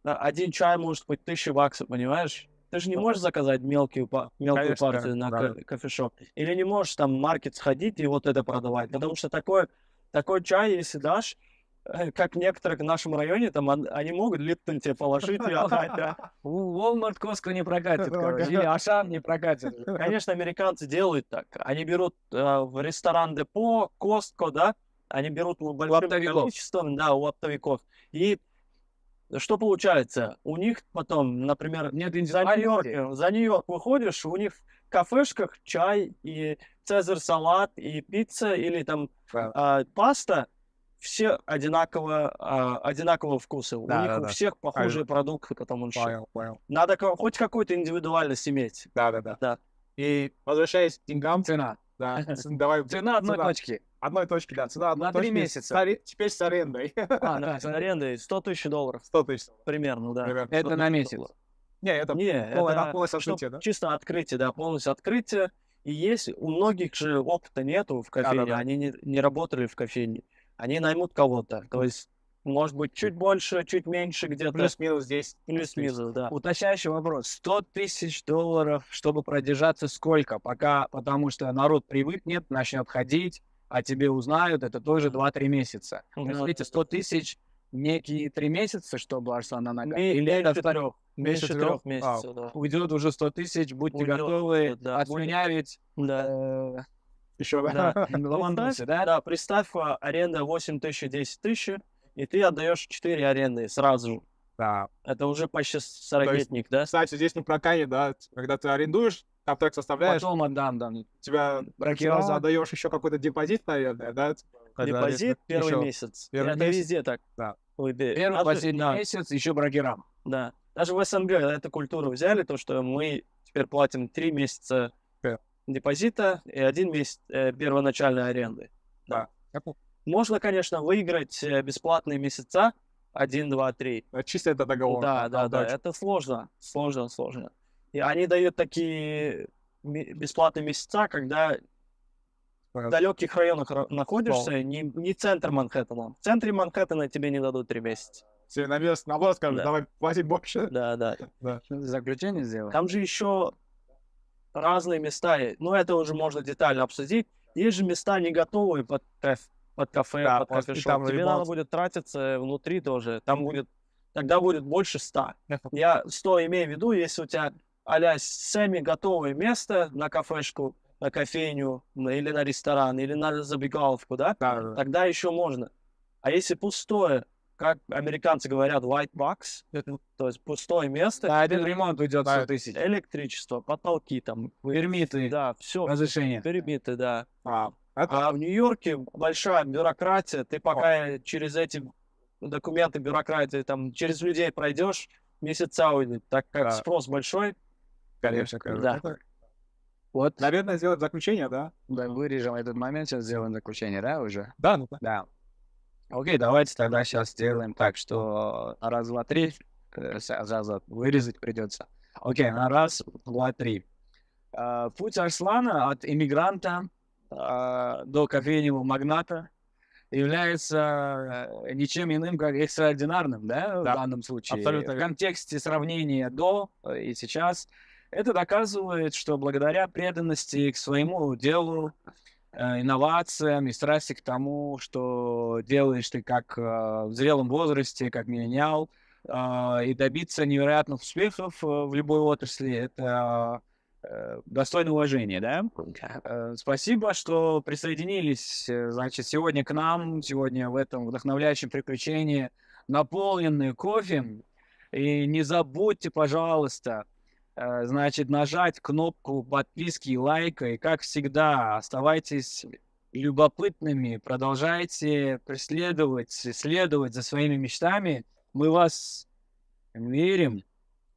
один чай может быть 1000 баксов, понимаешь? Ты же не можешь заказать мелкую
Конечно,
партию на
да.
кофешоп. Или не можешь там в маркет сходить и вот это продавать, потому что такой чай, если дашь, как некоторые в нашем районе, там они могут Липтон тебе положить и отдать, да.
Walmart, Costco не прокатит, короче. Или Ашан не прокатит.
Конечно, американцы делают так. Они берут в ресторан Депо, Costco, да, они берут большим
оптовиков.
количеством, да, у оптовиков. И что получается? У них потом, например,
Нет
за
индивидуальности.
Нью-Йорк выходишь, у них в кафешках чай и цезарь-салат и пицца или там паста, все одинакового вкуса. У них у всех похожие продукты, потому что
Понял.
надо хоть какую-то индивидуальность иметь.
Да. И возвращаясь к деньгам,
Цена.
да, давай.
Цена одной точки.
Одной точки, да. Цена одной
На 3
точки.
месяца.
Теперь с арендой.
Да, с арендой $100 000
100 тысяч.
примерно, да.
Примерно.
Это
100
на
000
месяц.
долларов.
Не, это полностью
чтоб
открытие, да?
чисто открытие, да, полностью открытие. И есть, у многих же опыта нету в кофейне,
Да.
они не работали в кофейне. Они наймут кого-то. То есть, может быть, чуть больше, чуть меньше где-то.
Плюс-минус здесь.
Плюс-минус, да.
Уточняющий вопрос. $100 000, чтобы продержаться сколько? Потому что народ привыкнет, начнет ходить, а тебе узнают, это тоже 2-3 месяца.
Да.
Эти 100 000 некие 3 месяца, чтобы Арслан на ногах? Или
Меньше
это
трех. Меньше
Меньше
3
трёх?
месяцев, да.
уйдет уже 100 000, будьте
Уйдет,
готовы,
да,
отслюнявить
Да.
Еще,
Да.
лавандусы, да?
Да, представь, аренда 8 000, 10 000, и ты отдаешь 4 аренды сразу же.
Да.
Это уже почти 40-летник, да?
Кстати, здесь не проканет, да, когда ты арендуешь, контракт составляешь,
Потом отдам, да.
тебя
Брокера.
сразу отдаешь еще какой-то депозит, наверное, да?
Депозит первый
Ещё
месяц.
первый
Это
месяц.
везде так.
Да.
Первый,
Даже-
последний
да,
месяц, еще брокерам.
да. Даже в СНГ эту культуру взяли, то, что мы теперь платим 3 месяца
Да.
депозита и 1 месяц первоначальной аренды.
Да.
Можно, конечно, выиграть бесплатные месяца 1, 2, 3.
Чисто это договор.
Да, да, да,
отдача.
это сложно. И они дают такие бесплатные месяца, когда в далеких районах находишься, не центр Манхэттена. В центре Манхэттена тебе не дадут 3 месяца.
Тебе наоборот скажут,
Да.
давай платить больше.
Да, да.
Да.
Заключение сделал.
Там же еще разные места. Ну, это уже можно детально обсудить. Есть же места не готовые под кафе,
Да,
под
просто
кофешоп.
там
Тебе
ремонт.
надо будет тратиться внутри тоже. Тогда будет больше 100. Я 100 имею в виду, если у тебя а-ля семи-готовое место на кафешку, на кофейню, или на ресторан, или на забегаловку, да?
Да, да.
Тогда еще можно. А если пустое, как американцы говорят, white box, то есть пустое место,
На один ремонт уйдет
Да,
100 тысяч.
электричество, потолки там,
Пермиты,
да, все,
разрешение.
перебиты, да.
Это
А в Нью-Йорке большая бюрократия, ты пока через эти документы бюрократии, там, через людей пройдешь, месяца уйдет, так как
Да.
спрос большой.
конечно.
Да.
Это,
Вот,
наверное, сделать заключение, да?
да, вырежем этот момент, сейчас сделаем заключение, да, уже?
Да, ну да.
Да. Окей, давайте тогда сейчас сделаем так, что на раз, два, три, сразу вырезать придется. Окей, на раз, два, три. Путь Арслана от иммигранта до кофейного магната является ничем иным, как экстраординарным, да, в
Да,
данном случае.
абсолютно
В
верно.
контексте сравнения до и сейчас это доказывает, что благодаря преданности к своему делу, инновациям и страсти к тому, что делаешь ты как в зрелом возрасте, как миллениал, и добиться невероятных успехов в любой отрасли, это достойно уважения, да? Спасибо, что присоединились, значит, сегодня к нам, сегодня в этом вдохновляющем приключении, наполненные кофе. И не забудьте, пожалуйста, значит, нажать кнопку подписки и лайка. И, как всегда, оставайтесь любопытными, продолжайте преследовать, следовать за своими мечтами. Мы вас верим.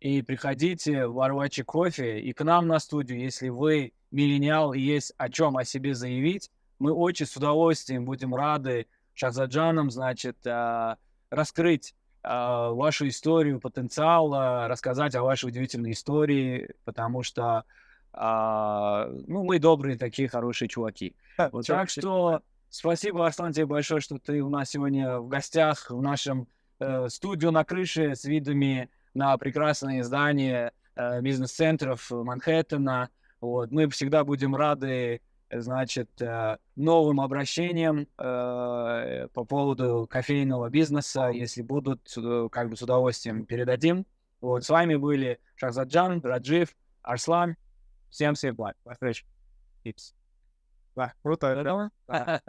И приходите в Арвачи кофе и к нам на студию, если вы миллениал и есть о чем о себе заявить. Мы очень с удовольствием будем рады Шахзаджанам, значит, раскрыть вашу историю, потенциал, рассказать о вашей удивительной истории, потому что ну, мы добрые такие хорошие чуваки. Вот так что спасибо, Арслан, тебе большое, что ты у нас сегодня в гостях в нашем студию на крыше с видами на прекрасные здания бизнес-центров Манхэттена. Вот. Мы всегда будем рады, значит, новым обращениям по поводу кофейного бизнеса. Если будут, как бы с удовольствием передадим. Вот. С вами были Шахзаджан, Раджив, Арслан. Всем благ. До встречи.
Да, круто.
Да.